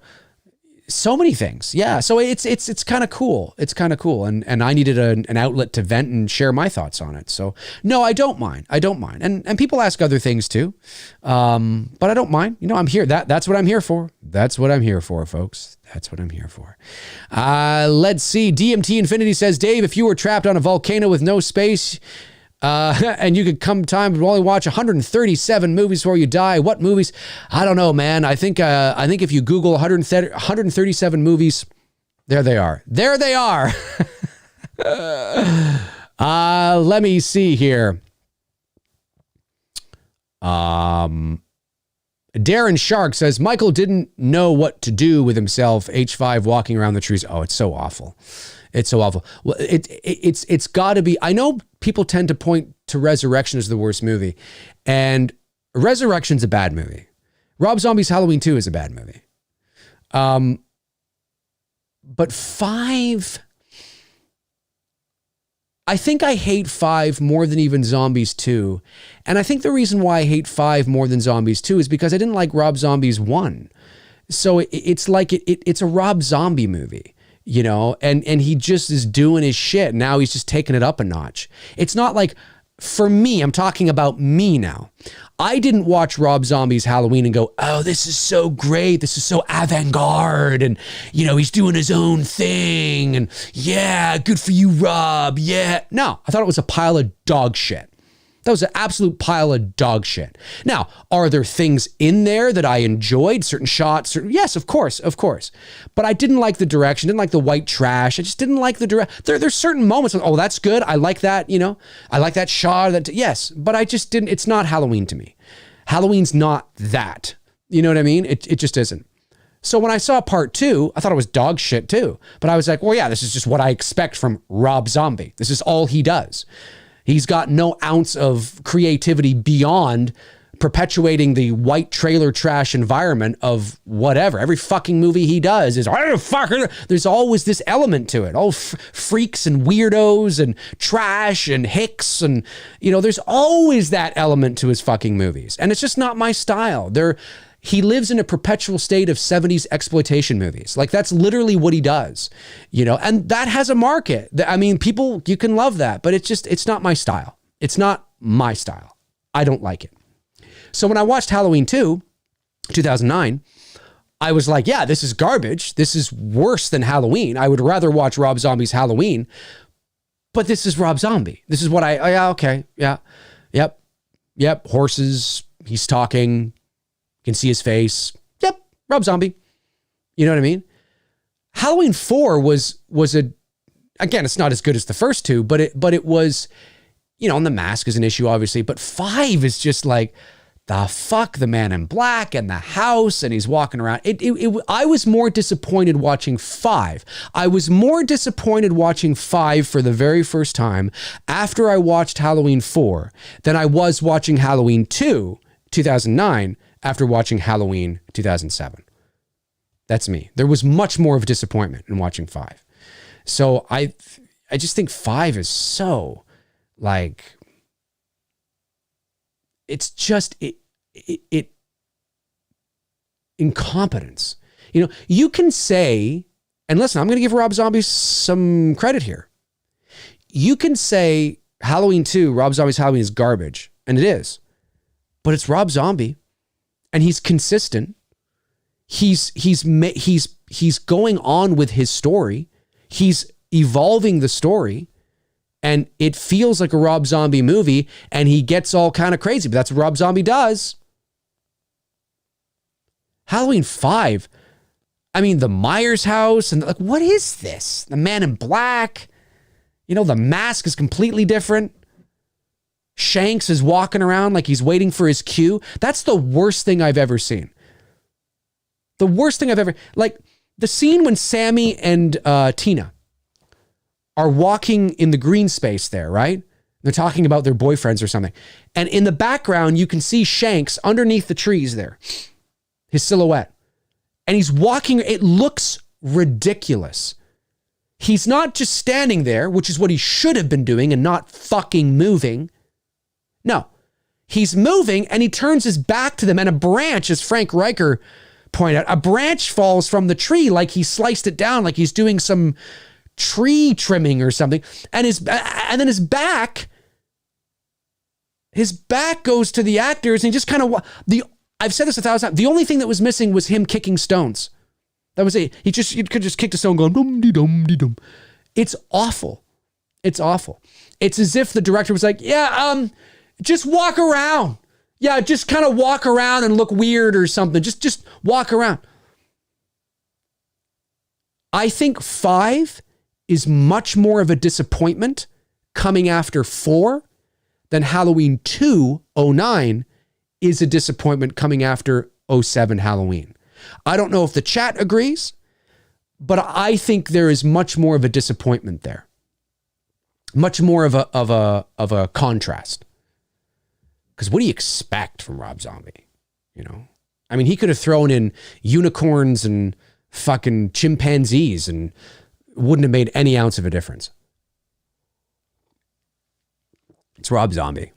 so many things. Yeah. So it's kind of cool. It's kind of cool. And I needed an outlet to vent and share my thoughts on it. So no, I don't mind. And people ask other things too. But I don't mind. I'm here. That's what I'm here for. That's what I'm here for, folks. That's what I'm here for. Let's see. DMT Infinity says, Dave, if you were trapped on a volcano with no space, and you could come time to only watch 137 movies before you die, what movies? I don't know, man. I think if you Google 137 movies, there they are. Let me see here. Darren Shark says, Michael didn't know what to do with himself. H5 walking around the trees. Oh, it's so awful. It's so awful. Well, it's got to be. I know people tend to point to Resurrection as the worst movie, and Resurrection's a bad movie. Rob Zombie's Halloween 2 is a bad movie. But 5, I think I hate 5 more than even Zombies 2. And I think the reason why I hate 5 more than Zombies 2 is because I didn't like Rob Zombie's 1. So it's like it's a Rob Zombie movie. And he just is doing his shit. Now he's just taking it up a notch. It's not like, for me, I'm talking about me now. I didn't watch Rob Zombie's Halloween and go, oh, this is so great. This is so avant-garde. And, he's doing his own thing. And yeah, good for you, Rob. Yeah. No, I thought it was a pile of dog shit. That was an absolute pile of dog shit. Now, are there things in there that I enjoyed? Certain shots? Yes, of course. But I didn't like the direction. Didn't like the white trash. I just didn't like the direction. There's certain moments. Oh, that's good. I like that. I like that shot. Yes, but I just didn't. It's not Halloween to me. Halloween's not that. You know what I mean? It just isn't. So when I saw part 2, I thought it was dog shit too. But I was like, well, yeah, this is just what I expect from Rob Zombie. This is all he does. He's got no ounce of creativity beyond perpetuating the white trailer trash environment of whatever. Every fucking movie he does is, oh, fucker. There's always this element to it. All freaks and weirdos and trash and hicks. And, there's always that element to his fucking movies. And it's just not my style. He lives in a perpetual state of 70s exploitation movies. Like, that's literally what he does, and that has a market. I mean, people, you can love that, but it's not my style. It's not my style. I don't like it. So when I watched Halloween 2, 2009, I was like, yeah, this is garbage. This is worse than Halloween. I would rather watch Rob Zombie's Halloween, but this is Rob Zombie. This is what okay. Yeah. Yep. Horses. He's talking. You can see his face. Yep. Rob Zombie. You know what I mean? Halloween 4 was again, it's not as good as the first two, but it was, and the mask is an issue, obviously, but 5 is just like, the fuck, the man in black and the house, and he's walking around. I was more disappointed watching 5. I was more disappointed watching 5 for the very first time after I watched Halloween 4 than I was watching Halloween 2, 2009, after watching Halloween 2007. That's me. There was much more of disappointment in watching 5. So I just think 5 is so, like, it's just it incompetence. You can say, and listen, I'm going to give Rob Zombie some credit here. You can say Halloween 2, Rob Zombie's Halloween is garbage, and it is. But it's Rob Zombie, and he's consistent. He's going on with his story. He's evolving the story. And it feels like a Rob Zombie movie, and he gets all kind of crazy, but that's what Rob Zombie does. Halloween 5, I mean, the Myers house, and like, what is this? The man in black, the mask is completely different. Shanks is walking around like he's waiting for his cue. That's the worst thing I've ever seen. The worst thing I've ever, like the scene when Sammy and Tina are walking in the green space there, right? They're talking about their boyfriends or something. And in the background, you can see Shanks underneath the trees there, his silhouette. And he's walking, it looks ridiculous. He's not just standing there, which is what he should have been doing and not fucking moving. No, he's moving and he turns his back to them, and a branch, as Frank Riker pointed out, a branch falls from the tree like he sliced it down, like he's doing some tree trimming or something, and then his back goes to the actors, and he just kind of I've said this 1,000 times. The only thing that was missing was him kicking stones. That was it. He could just kick a stone going dum de dum de dum. It's awful. It's awful. It's as if the director was like, just walk around. Yeah, just kind of walk around and look weird or something. Just walk around. I think 5 is much more of a disappointment coming after 4 than Halloween 2, 2009 is a disappointment coming after 2007 Halloween. I don't know if the chat agrees, but I think there is much more of a disappointment there. Much more of a contrast. Because what do you expect from Rob Zombie? I mean, he could have thrown in unicorns and fucking chimpanzees and wouldn't have made any ounce of a difference. It's Rob Zombie.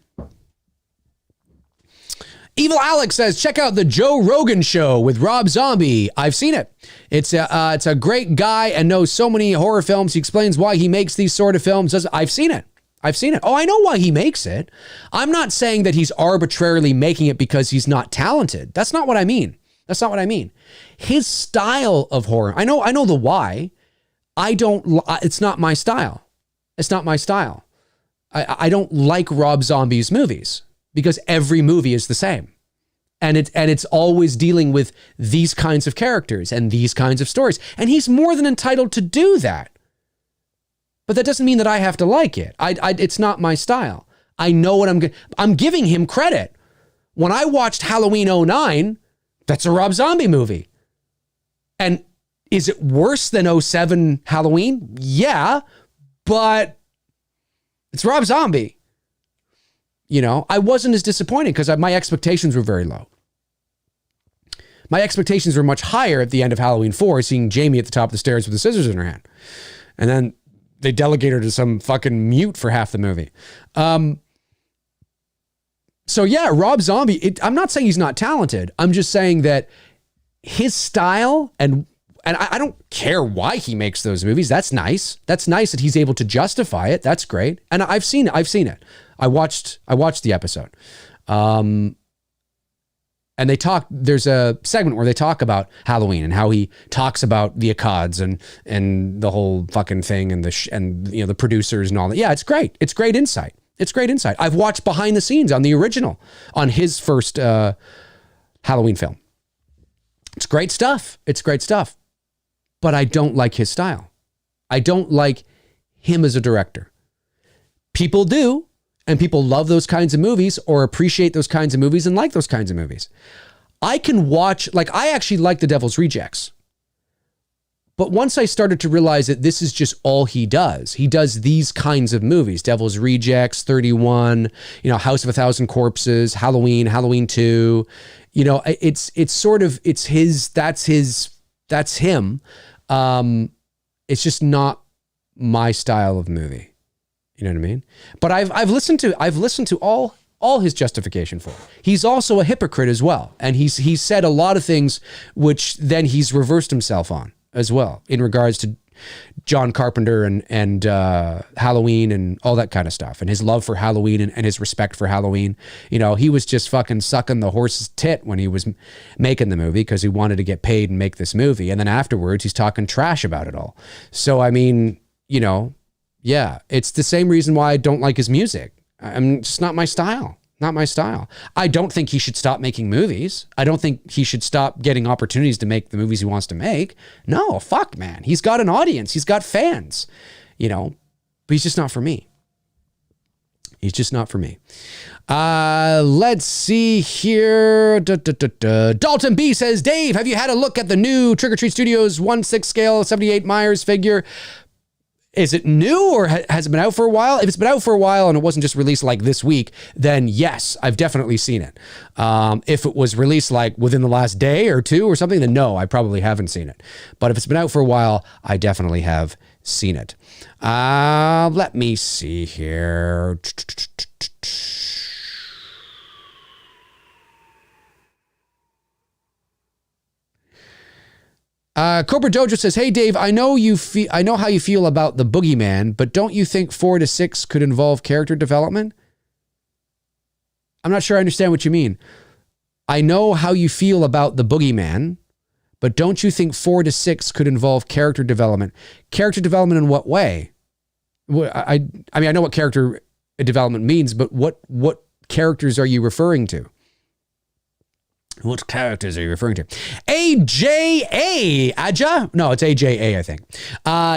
Evil Alex says, check out the Joe Rogan show with Rob Zombie. I've seen it. It's a great guy and knows so many horror films. He explains why he makes these sort of films. I've seen it. Oh, I know why he makes it. I'm not saying that he's arbitrarily making it because he's not talented. That's not what I mean. His style of horror, I know the why. It's not my style. I don't like Rob Zombie's movies because every movie is the same. And it's always dealing with these kinds of characters and these kinds of stories. And he's more than entitled to do that. But that doesn't mean that I have to like it. It's not my style. I know what I'm giving him credit. When I watched Halloween 2009, that's a Rob Zombie movie. And is it worse than 2007 Halloween? Yeah, but it's Rob Zombie. You know, I wasn't as disappointed because my expectations were very low. My expectations were much higher at the end of Halloween 4, seeing Jamie at the top of the stairs with the scissors in her hand. And then they delegate her to some fucking mute for half the movie. So yeah, Rob Zombie, I'm not saying he's not talented. I'm just saying that his style, and I don't care why he makes those movies. That's nice. That's nice that he's able to justify it. That's great. And I've seen it. I watched the episode. And there's a segment where they talk about Halloween and how he talks about the Akkads and the whole fucking thing and the producers and all that. Yeah, it's great. It's great insight. I've watched behind the scenes on the original, on his first Halloween film. It's great stuff. But I don't like his style. I don't like him as a director. People do. And people love those kinds of movies or appreciate those kinds of movies and like those kinds of movies. I can watch, I actually like The Devil's Rejects. But once I started to realize that this is just all he does these kinds of movies, Devil's Rejects, 31, House of a Thousand Corpses, Halloween, Halloween 2, it's him. It's just not my style of movie. You know what I mean? But I've listened to all his justification for it. He's also a hypocrite as well. And he's said a lot of things which then he's reversed himself on as well in regards to John Carpenter and Halloween and all that kind of stuff, and his love for Halloween and his respect for Halloween. He was just fucking sucking the horse's tit when he was making the movie because he wanted to get paid and make this movie. And then afterwards he's talking trash about it all. So, I mean, yeah, it's the same reason why I don't like his music. I'm just not my style. Not my style. I don't think he should stop making movies. I don't think he should stop getting opportunities to make the movies he wants to make. No, fuck, man. He's got an audience. He's got fans, but he's just not for me. Let's see here. Dalton B says, Dave, have you had a look at the new Trick or Treat Studios 1/6 scale 78 Myers figure? Is it new or has it been out for a while? If it's been out for a while and it wasn't just released like this week, then yes, I've definitely seen it. If it was released like within the last day or two or something, then no, I probably haven't seen it. But if it's been out for a while, I definitely have seen it. Let me see here. Cobra Dojo says, hey, Dave, I know how you feel about the Boogeyman, but don't you think 4 to 6 could involve character development? I'm not sure I understand what you mean. I know how you feel about the Boogeyman, but don't you think 4 to 6 could involve character development? Character development in what way? I mean, I know what character development means, but what characters are you referring to? What characters are you referring to? AJA. Aja? No, it's AJA, I think.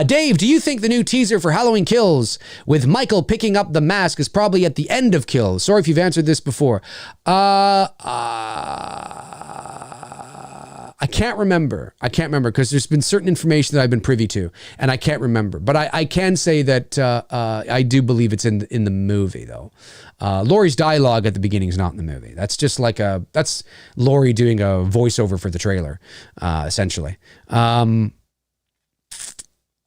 Dave, do you think the new teaser for Halloween Kills with Michael picking up the mask is probably at the end of Kills? Sorry if you've answered this before. I can't remember because there's been certain information that I've been privy to, and I can't remember. But I can say that I do believe it's in the movie, though. Laurie's dialogue at the beginning is not in the movie. That's just that's Laurie doing a voiceover for the trailer, essentially. I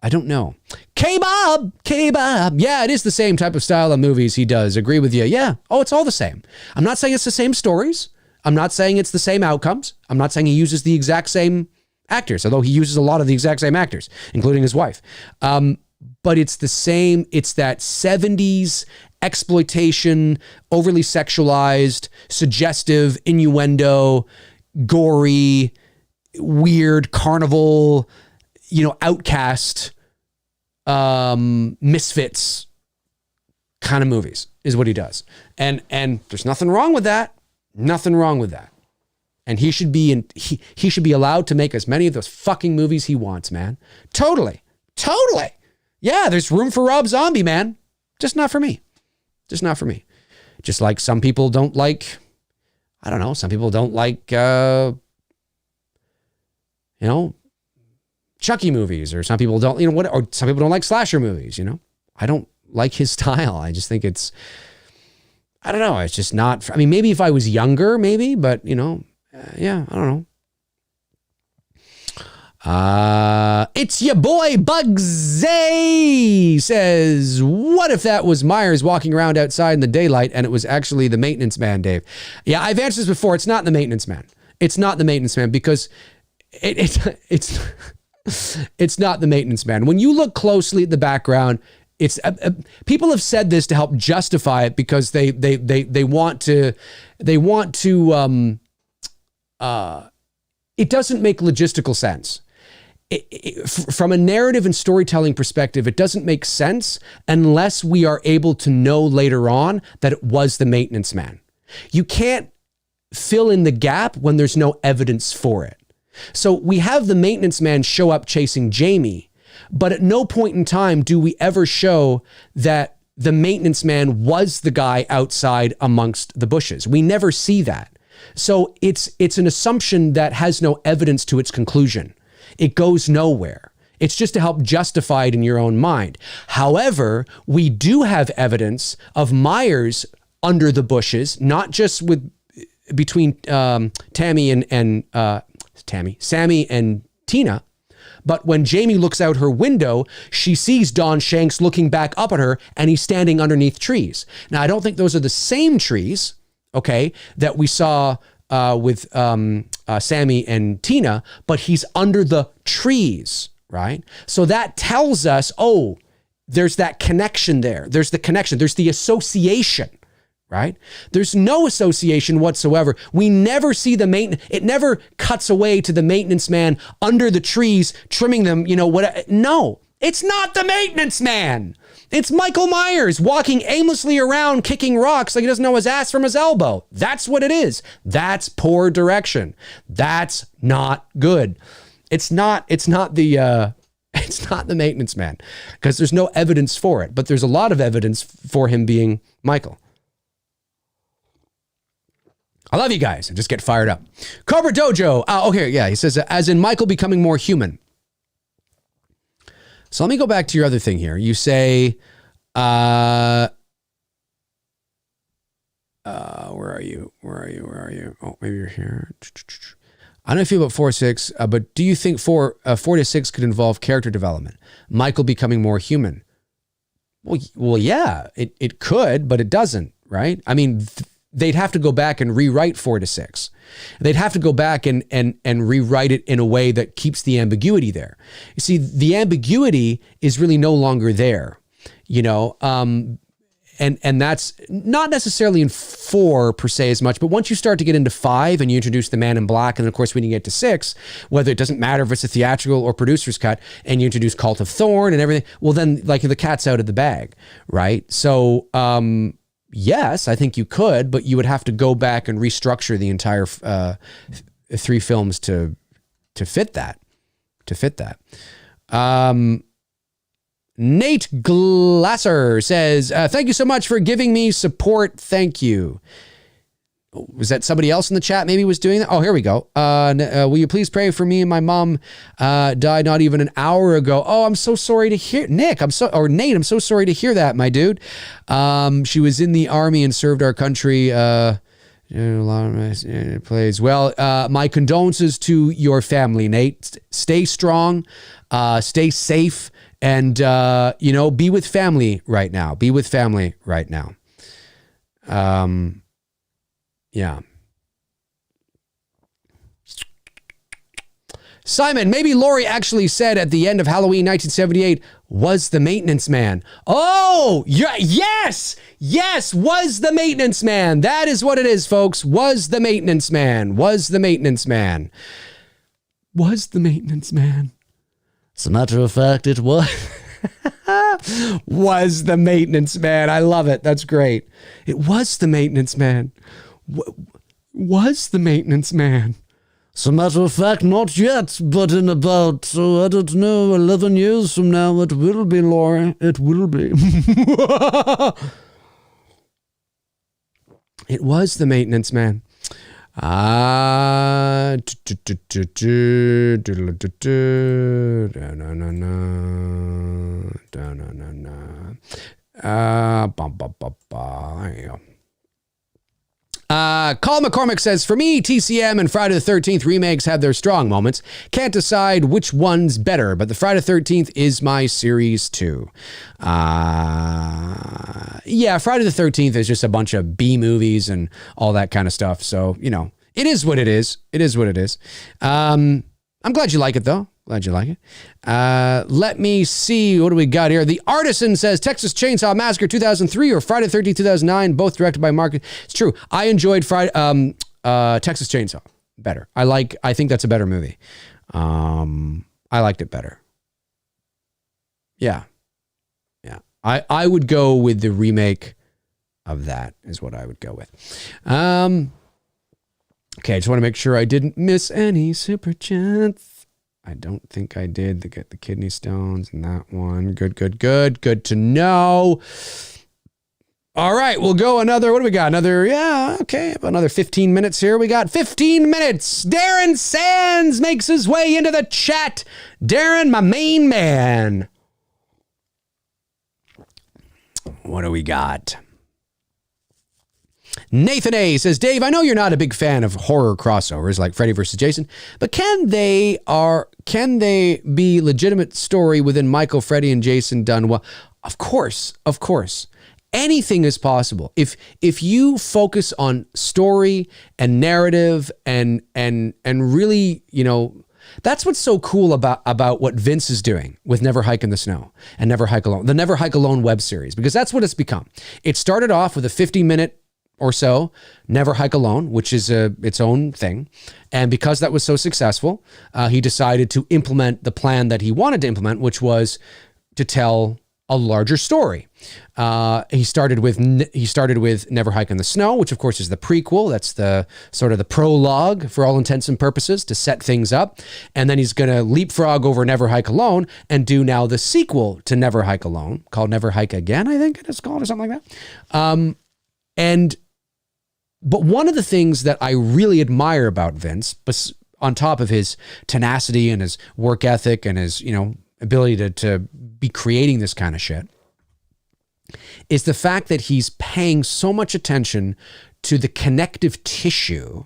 don't know. K-Bob. Yeah, it is the same type of style of movies he does. Agree with you. Yeah. Oh, it's all the same. I'm not saying it's the same stories. I'm not saying it's the same outcomes. I'm not saying he uses the exact same actors, although he uses a lot of the exact same actors, including his wife. But it's the same. It's that 70s exploitation, overly sexualized, suggestive, innuendo, gory, weird, carnival, outcast, misfits kind of movies is what he does. And there's nothing wrong with that. Nothing wrong with that. And he should be he should be allowed to make as many of those fucking movies he wants, man. Totally. Yeah, there's room for Rob Zombie, man. Just not for me. Just like some people don't like, I don't know, some people don't like Chucky movies, or some people don't, or some people don't like slasher movies, I don't like his style. I just think I don't know. It's just not, I mean, maybe if I was younger, maybe, but I don't know. It's your boy Bugsy says, what if that was Myers walking around outside in the daylight and it was actually the maintenance man, Dave? Yeah, I've answered this before. It's not the maintenance man. It's not the maintenance man because it's not the maintenance man. When you look closely at the background, it's people have said this to help justify it because they want to it doesn't make logistical sense. From a narrative and storytelling perspective, it doesn't make sense unless we are able to know later on that it was the maintenance man. You can't fill in the gap when there's no evidence for it. So we have the maintenance man show up chasing Jamie, but at no point in time do we ever show that the maintenance man was the guy outside amongst the bushes. We never see that. So it's an assumption that has no evidence to its conclusion. It goes nowhere. It's just to help justify it in your own mind. However, we do have evidence of Myers under the bushes, not just between Sammy and Tina, but when Jamie looks out her window, she sees Don Shanks looking back up at her, and he's standing underneath trees. Now, I don't think those are the same trees, okay, that we saw with Sammy and Tina, but he's under the trees, right? So that tells us, oh, there's that connection there. There's the connection. There's the association, right? There's no association whatsoever. We never see the maintenance. It never cuts away to the maintenance man under the trees, trimming them, No, it's not the maintenance man. It's Michael Myers walking aimlessly around, kicking rocks like he doesn't know his ass from his elbow. That's what it is. That's poor direction. That's not good. It's not the maintenance man because there's no evidence for it, but there's a lot of evidence for him being Michael. I love you guys. I just get fired up. Cobra Dojo. Okay, yeah. He says, as in Michael becoming more human. So let me go back to your other thing here. You say, where are you? Oh, maybe you're here. I don't know if you feel about 4-6, but do you think 4 to 6 could involve character development? Michael becoming more human. Well, yeah, it could, but it doesn't, right? I mean, they'd have to go back and rewrite 4 to 6. They'd have to go back and rewrite it in a way that keeps the ambiguity there. You see, the ambiguity is really no longer there, and that's not necessarily in 4 per se as much, but once you start to get into 5 and you introduce the Man in Black, and of course when you get to 6, whether it doesn't matter if it's a theatrical or producer's cut, and you introduce Cult of Thorn and everything, well then like the cat's out of the bag, right? So, yes, I think you could, but you would have to go back and restructure the entire 3 films to fit that. Nate Glasser says, thank you so much for giving me support. Thank you. Was that somebody else in the chat maybe was doing that? Oh, here we go. Will you please pray for me? My mom died not even an hour ago. Oh, I'm so sorry to hear. Nate, I'm so sorry to hear that, my dude. She was in the army and served our country. A lot of plays. Well, my condolences to your family, Nate. Stay strong, stay safe, and be with family right now. Yeah. Simon, maybe Laurie actually said at the end of Halloween 1978 was the maintenance man. Oh, yes, was the maintenance man. That is what it is, folks. Was the maintenance man. As a matter of fact, it was. Was the maintenance man. I love it. That's great. It was the maintenance man. Was the maintenance man. As a matter of fact, not yet, but in about, 11 years from now, it will be, Laurie. It will be. It was the maintenance man. There you go. Carl McCormick says, for me, TCM and Friday the 13th remakes have their strong moments. Can't decide which one's better, but the Friday the 13th is my series too. Yeah, Friday the 13th is just a bunch of B movies and all that kind of stuff. So, you know, it is what it is. It is what it is. I'm glad you like it, though. Glad you like it. Let me see. What do we got here? The Artisan says Texas Chainsaw Massacre 2003 or Friday the 13th 2009, both directed by Mark. It's true. I enjoyed Texas Chainsaw better. I think that's a better movie. I liked it better. Yeah. Yeah. I would go with the remake of that is what I would go with. Okay. I just want to make sure I didn't miss any super chats. I don't think I did. To get the kidney stones and that one. Good to know. All right, we'll go another, what do we got? Another 15 minutes here. We got 15 minutes. Darren Sands makes his way into the chat. Darren, my main man. What do we got? Nathan A says, Dave, I know you're not a big fan of horror crossovers like Freddy versus Jason, but can they be legitimate story within Michael, Freddy, and Jason done well? Of course. Anything is possible. If you focus on story and narrative and really, you know, that's what's so cool about what Vince is doing with Never Hike in the Snow and Never Hike Alone, the Never Hike Alone web series, because that's what it's become. It started off with a 50-minute or so, Never Hike Alone, which is its own thing. And because that was so successful, he decided to implement the plan that he wanted to implement, which was to tell a larger story. He started with Never Hike in the Snow, which of course is the prequel. That's the sort of the prologue for all intents and purposes to set things up. And then he's going to leapfrog over Never Hike Alone and do now the sequel to Never Hike Alone, called Never Hike Again, I think it is called, or something like that. But one of the things that I really admire about Vince, on top of his tenacity and his work ethic and his, you know, ability to be creating this kind of shit, is the fact that he's paying so much attention to the connective tissue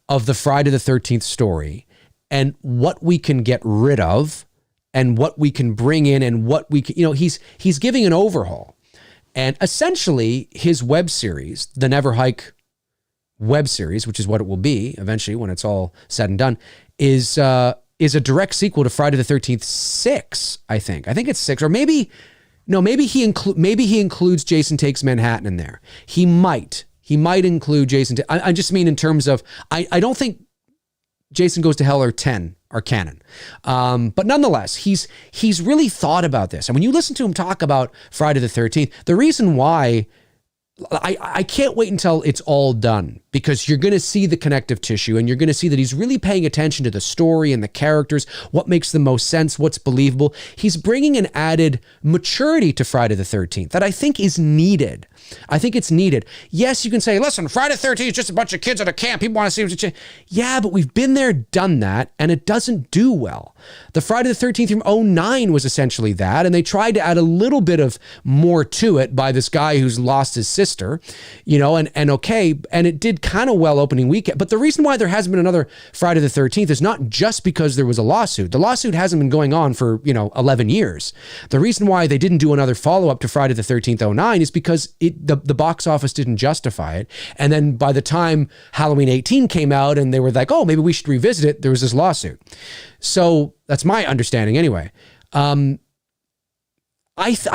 of the Friday the 13th story and what we can get rid of and what we can bring in and what we can, you know, he's giving an overhaul. And essentially his web series, the Never Hike web series, which is what it will be eventually when it's all said and done, is a direct sequel to Friday the 13th 6, I think. I think it's 6, or maybe he includes Jason Takes Manhattan in there. He might include Jason. I just mean in terms of, I don't think Jason Goes to Hell or 10 are canon. But nonetheless, he's really thought about this. And when you listen to him talk about Friday the 13th, the reason why I can't wait until it's all done, because you're going to see the connective tissue and you're going to see that he's really paying attention to the story and the characters, what makes the most sense, what's believable. He's bringing an added maturity to Friday the 13th that I think is needed. I think it's needed. Yes, you can say, listen, Friday the 13th is just a bunch of kids at a camp. People want to see what's change. Yeah, but we've been there, done that, and it doesn't do well. The Friday the 13th from 2009 was essentially that, and they tried to add a little bit of more to it by this guy who's lost his sister, you know, and it did kind of well opening weekend. But the reason why there hasn't been another Friday the 13th is not just because there was a lawsuit. The lawsuit hasn't been going on for, 11 years. The reason why they didn't do another follow-up to Friday the 13th 2009 is because the box office didn't justify it. And then by the time Halloween 18 came out and they were like, oh, maybe we should revisit it, there was this lawsuit. So that's my understanding anyway. I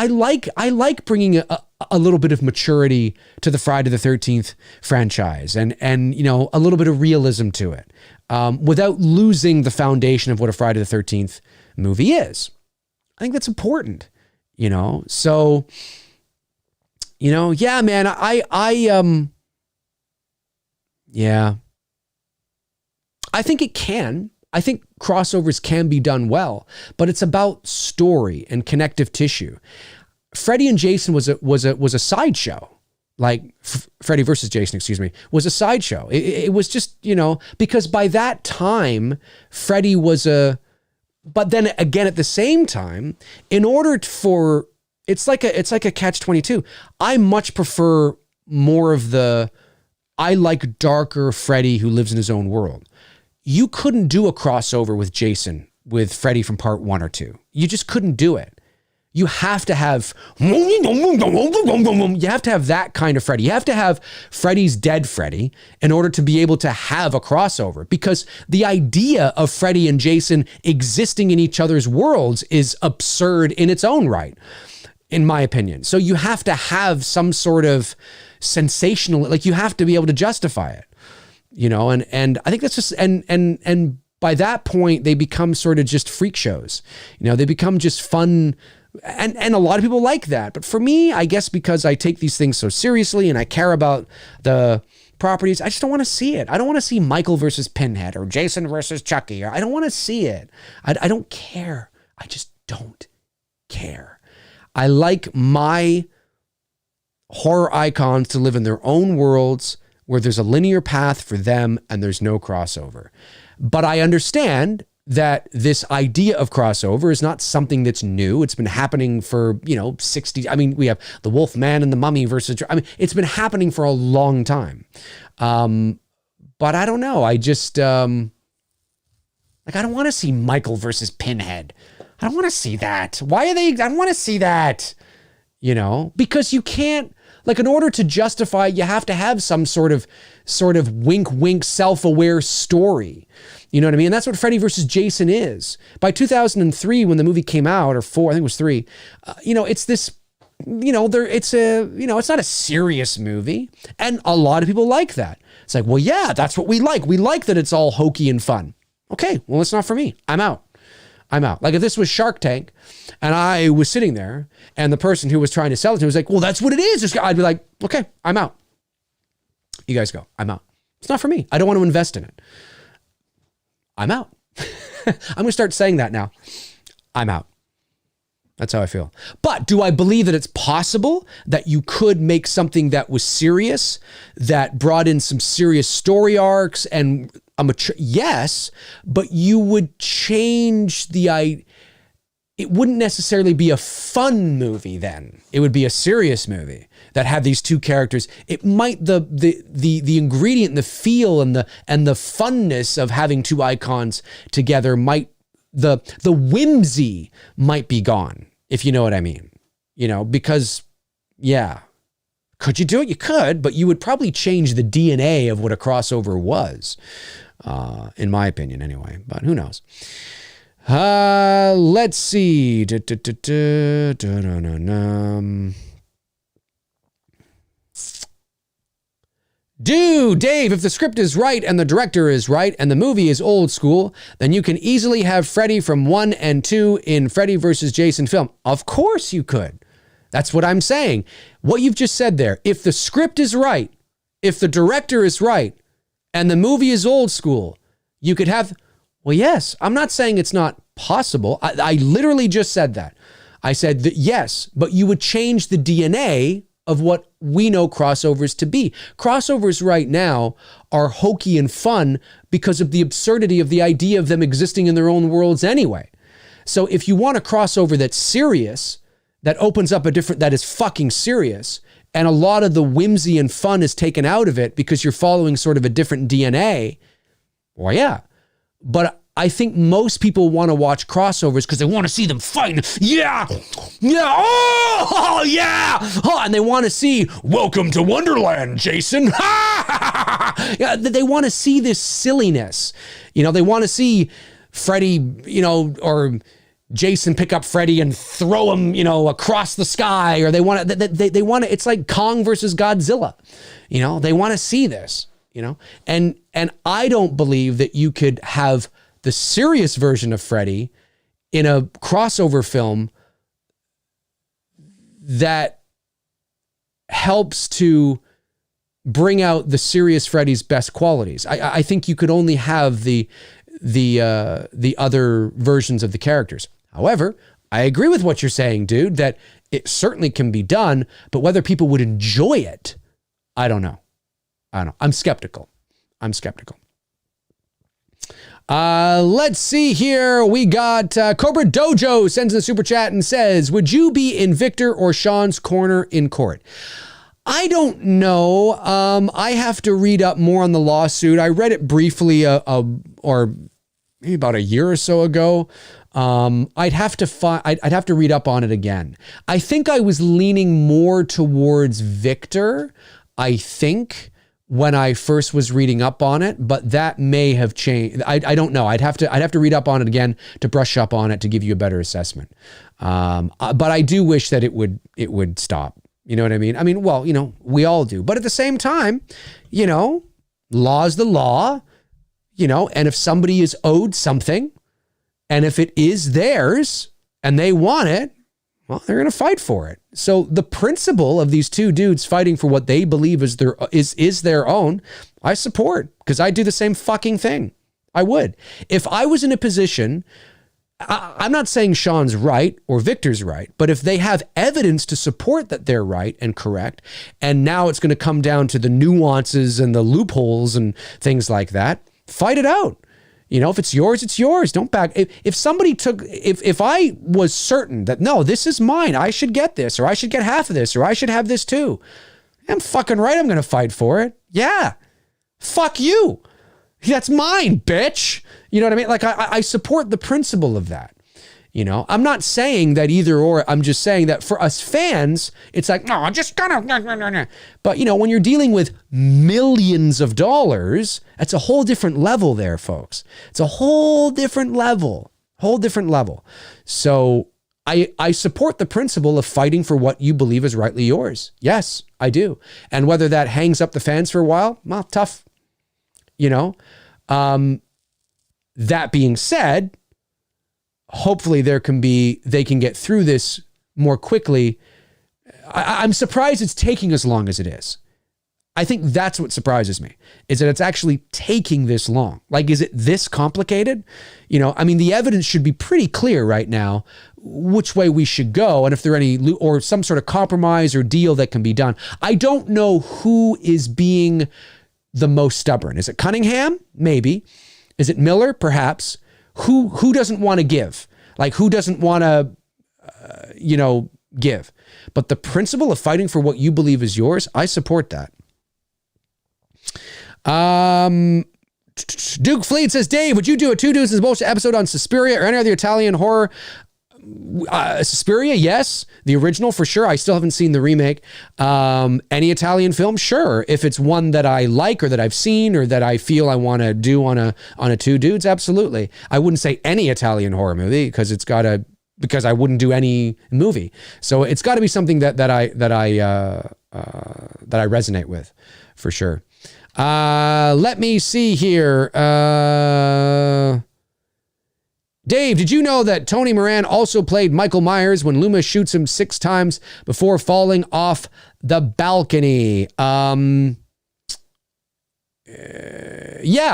like bringing a little bit of maturity to the Friday the 13th franchise and a little bit of realism to it without losing the foundation of what a Friday the 13th movie is. I think that's important, so, yeah, man, I think it can. I think crossovers can be done well, but it's about story and connective tissue. Freddy and Jason was a sideshow. Like Freddy versus Jason, was a sideshow. It was just, because by that time, Freddy was but then again, at the same time, in order for, it's like a catch-22. I much prefer more of the I like darker Freddy who lives in his own world. You couldn't do a crossover with Jason with Freddy from part 1 or 2. You just couldn't do it. You have to have that kind of Freddy. You have to have Freddy's dead Freddy in order to be able to have a crossover, because the idea of Freddy and Jason existing in each other's worlds is absurd in its own right, in my opinion. So you have to have some sort of sensational, like you have to be able to justify it, you know, and I think that's just, and by that point they become sort of just freak shows, you know, they become just fun. And a lot of people like that. But for me, I guess because I take these things so seriously and I care about the properties, I just don't want to see it. I don't want to see Michael versus Pinhead or Jason versus Chucky. I don't want to see it. I don't care. I just don't care. I like my horror icons to live in their own worlds where there's a linear path for them and there's no crossover. But I understand that this idea of crossover is not something that's new. It's been happening for, 60. I mean, we have the Wolfman and the Mummy versus, it's been happening for a long time. But I don't know. I just, I don't want to see Michael versus Pinhead. I don't want to see that. Why are they, I don't want to see that, because you can't, in order to justify, you have to have some sort of wink, self-aware story. You know what I mean? And that's what Freddy versus Jason is. By 2003, when the movie came out, or 4, I think it was 3, it's this, it's not a serious movie. And a lot of people like that. It's like, well, yeah, that's what we like. We like that it's all hokey and fun. Okay, well, it's not for me. I'm out. Like if this was Shark Tank and I was sitting there and the person who was trying to sell it to me was like, well, that's what it is. I'd be like, okay, I'm out. You guys go. I'm out. It's not for me. I don't want to invest in it. I'm out. I'm going to start saying that now. I'm out. That's how I feel. But do I believe that it's possible that you could make something that was serious, that brought in some serious story arcs and a mature? Yes, but you would change it wouldn't necessarily be a fun movie then. It would be a serious movie that had these two characters. It might, the ingredient, the feel and the funness of having two icons together might, the whimsy might be gone, if you know what I mean. Because yeah, could you do it? You could, but you would probably change the DNA of what a crossover was, in my opinion anyway, but who knows? Let's see. Dude, Dave, if the script is right and the director is right and the movie is old school, then you can easily have Freddy from 1 and 2 in Freddy versus Jason film. Of course you could. That's what I'm saying. What you've just said there, if the script is right, if the director is right, and the movie is old school, you could have... Well, yes, I'm not saying it's not possible. I literally just said that. I said that yes, but you would change the DNA of what we know crossovers to be. Crossovers right now are hokey and fun because of the absurdity of the idea of them existing in their own worlds anyway. So if you want a crossover that's serious, that opens up that is fucking serious, and a lot of the whimsy and fun is taken out of it because you're following sort of a different DNA, well, yeah. But I think most people want to watch crossovers because they want to see them fighting. Yeah. Oh, yeah. Oh, and they want to see Welcome to Wonderland, Jason. Yeah, they want to see this silliness. They want to see Freddy, or Jason pick up Freddy and throw him, across the sky, or they want to, it's like Kong versus Godzilla. They want to see this. And I don't believe that you could have the serious version of Freddy in a crossover film that helps to bring out the serious Freddy's best qualities. I think you could only have the other versions of the characters. However, I agree with what you're saying, dude, that it certainly can be done, but whether people would enjoy it, I don't know. I'm skeptical. Let's see here. We got Cobra Dojo sends in a super chat and says, would you be in Victor or Sean's corner in court? I don't know. I have to read up more on the lawsuit. I read it briefly, or maybe about a year or so ago. I'd have to read up on it again. I think I was leaning more towards Victor, I think, when I first was reading up on it, but that may have changed. I don't know. I'd have to read up on it again to brush up on it to give you a better assessment. But I do wish that it would stop. You know what I mean? I mean, well, we all do. But at the same time, law's the law, and if somebody is owed something, and if it is theirs and they want it, well, they're going to fight for it. So the principle of these two dudes fighting for what they believe is their own, I support, because I do the same fucking thing. I would. If I was in a position, I'm not saying Sean's right or Victor's right, but if they have evidence to support that they're right and correct, and now it's going to come down to the nuances and the loopholes and things like that, fight it out. If it's yours, it's yours. Don't back. If somebody if I was certain that, no, this is mine, I should get this, or I should get half of this, or I should have this too, I'm fucking right. I'm going to fight for it. Yeah. Fuck you. That's mine, bitch. You know what I mean? Like, I support the principle of that. I'm not saying that either or. I'm just saying that for us fans, it's like, no, I'm just gonna. But, when you're dealing with millions of dollars, that's a whole different level there, folks. It's a whole different level. So I support the principle of fighting for what you believe is rightly yours. Yes, I do. And whether that hangs up the fans for a while, well, tough. That being said, hopefully they can get through this more quickly. I'm surprised it's taking as long as it is. I think that's what surprises me, is that it's actually taking this long. Like, is it this complicated? The evidence should be pretty clear right now which way we should go, and if there are any, or some sort of compromise or deal that can be done. I don't know who is being the most stubborn. Is it Cunningham? Maybe. Is it Miller? Perhaps. Who doesn't want to give? Like, who doesn't want to, give? But the principle of fighting for what you believe is yours, I support that. Duke Fleet says, Dave, would you do a Two Dudes and Bullshit episode on Suspiria or any other Italian horror? Suspiria, yes. The original, for sure. I still haven't seen the remake. Any Italian film, sure. If it's one that I like or that I've seen or that I feel I want to do on a Two Dudes, absolutely. I wouldn't say any Italian horror movie because I wouldn't do any movie. So it's got to be something that I resonate with, for sure. Let me see here. Dave, did you know that Tony Moran also played Michael Myers when Loomis shoots him 6 times before falling off the balcony? Yeah,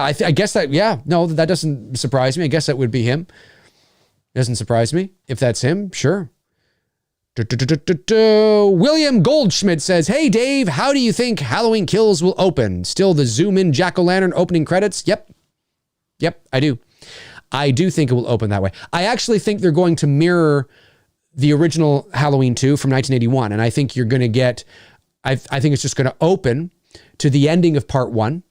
I guess that, yeah. No, that doesn't surprise me. I guess that would be him. Doesn't surprise me. If that's him, sure. William Goldschmidt says, hey, Dave, how do you think Halloween Kills will open? Still the zoom-in jack-o'-lantern opening credits? Yep, I do. I do think it will open that way. I actually think they're going to mirror the original Halloween 2 from 1981. And I think you're going to get, I think it's just going to open to the ending of part 1,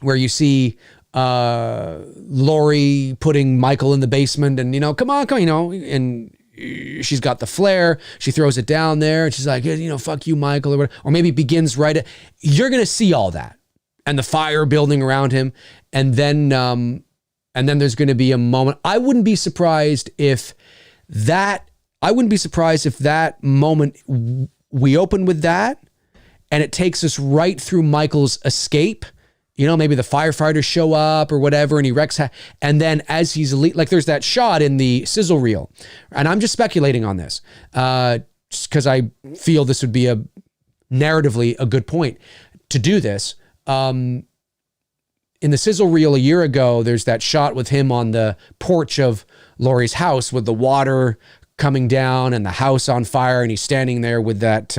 where you see Laurie putting Michael in the basement and, come on, and she's got the flare. She throws it down there and she's like, fuck you, Michael, or whatever. Or maybe it begins right at, you're going to see all that and the fire building around him. And then there's going to be a moment. I wouldn't be surprised if that moment, we open with that and it takes us right through Michael's escape. Maybe the firefighters show up or whatever and he wrecks. And then as he's like, there's that shot in the sizzle reel. And I'm just speculating on this just because I feel this would be narratively a good point to do this. In the sizzle reel a year ago, there's that shot with him on the porch of Laurie's house with the water coming down and the house on fire. And he's standing there with that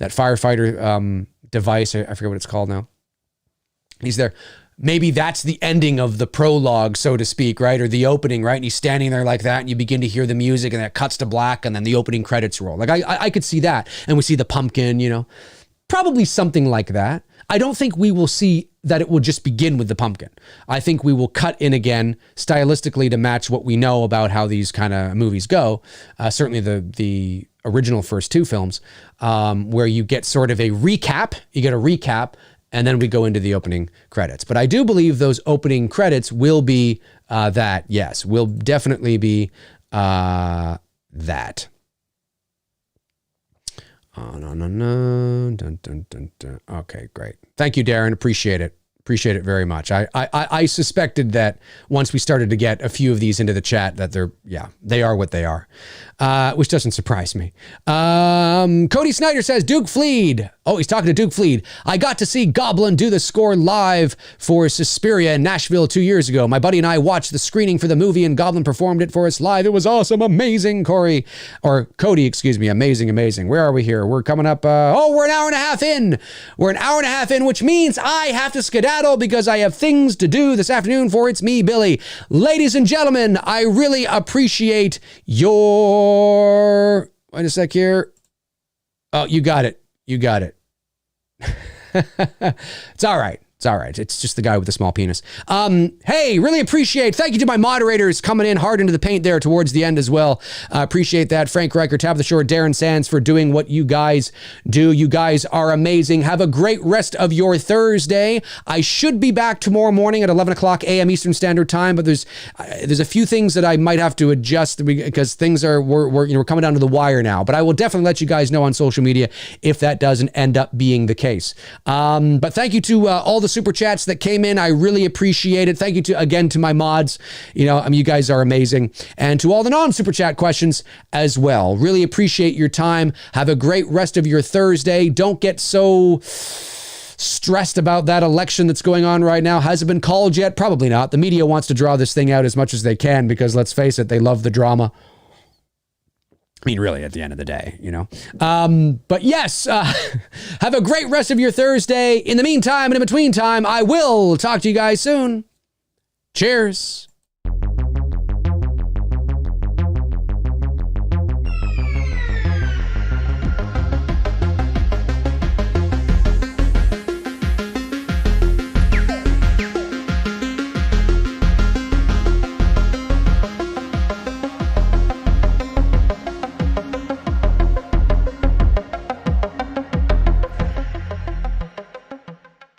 firefighter device. I forget what it's called now. He's there. maybe that's the ending of the prologue, so to speak, right? Or the opening, right? And he's standing there like that and you begin to hear the music and then it cuts to black and then the opening credits roll. Like I could see that. And we see the pumpkin, you know, probably something like that. I don't think we will see that it will just begin with the pumpkin. I think we will cut in again stylistically to match what we know about how these kind of movies go. Certainly the original first two films, where you get sort of a recap. You get a recap, and then we go into the opening credits. But I do believe those opening credits will be that. Yes, will definitely be that. Oh, no. Dun. Okay, great. Thank you, Darren. Appreciate it. Appreciate it very much. I suspected that once we started to get a few of these into the chat that they are what they are, which doesn't surprise me. Cody Snyder says, Duke Fleed. Oh, he's talking to Duke Fleed. I got to see Goblin do the score live for Suspiria in Nashville 2 years ago. My buddy and I watched the screening for the movie and Goblin performed it for us live. It was awesome. Amazing, Cody, excuse me. Amazing. Where are we here? We're coming up. We're an hour and a half in. Which means I have to skedaddle because I have things to do this afternoon for It's Me, Billy. Ladies and gentlemen, I really appreciate your... Wait a sec here. Oh, you got it. It's all right. It's just the guy with the small penis. Hey, really appreciate. Thank you to my moderators coming in hard into the paint there towards the end as well. Appreciate that. Frank Reicher, Tab of the Shore, Darren Sands for doing what you guys do. You guys are amazing. Have a great rest of your Thursday. I should be back tomorrow morning at 11 o'clock a.m. Eastern Standard Time, but there's a few things that I might have to adjust because things we're coming down to the wire now. But I will definitely let you guys know on social media if that doesn't end up being the case. But thank you to all the super chats that came in. I really appreciate it. Thank you again to my mods. You guys are amazing. And to all the non-super chat questions as well. Really appreciate your time. Have a great rest of your Thursday. Don't get so stressed about that election that's going on right now. Has it been called yet? Probably not. The media wants to draw this thing out as much as they can because let's face it, they love the drama. I mean, really, at the end of the day, But yes, have a great rest of your Thursday. In the meantime and in between time, I will talk to you guys soon. Cheers.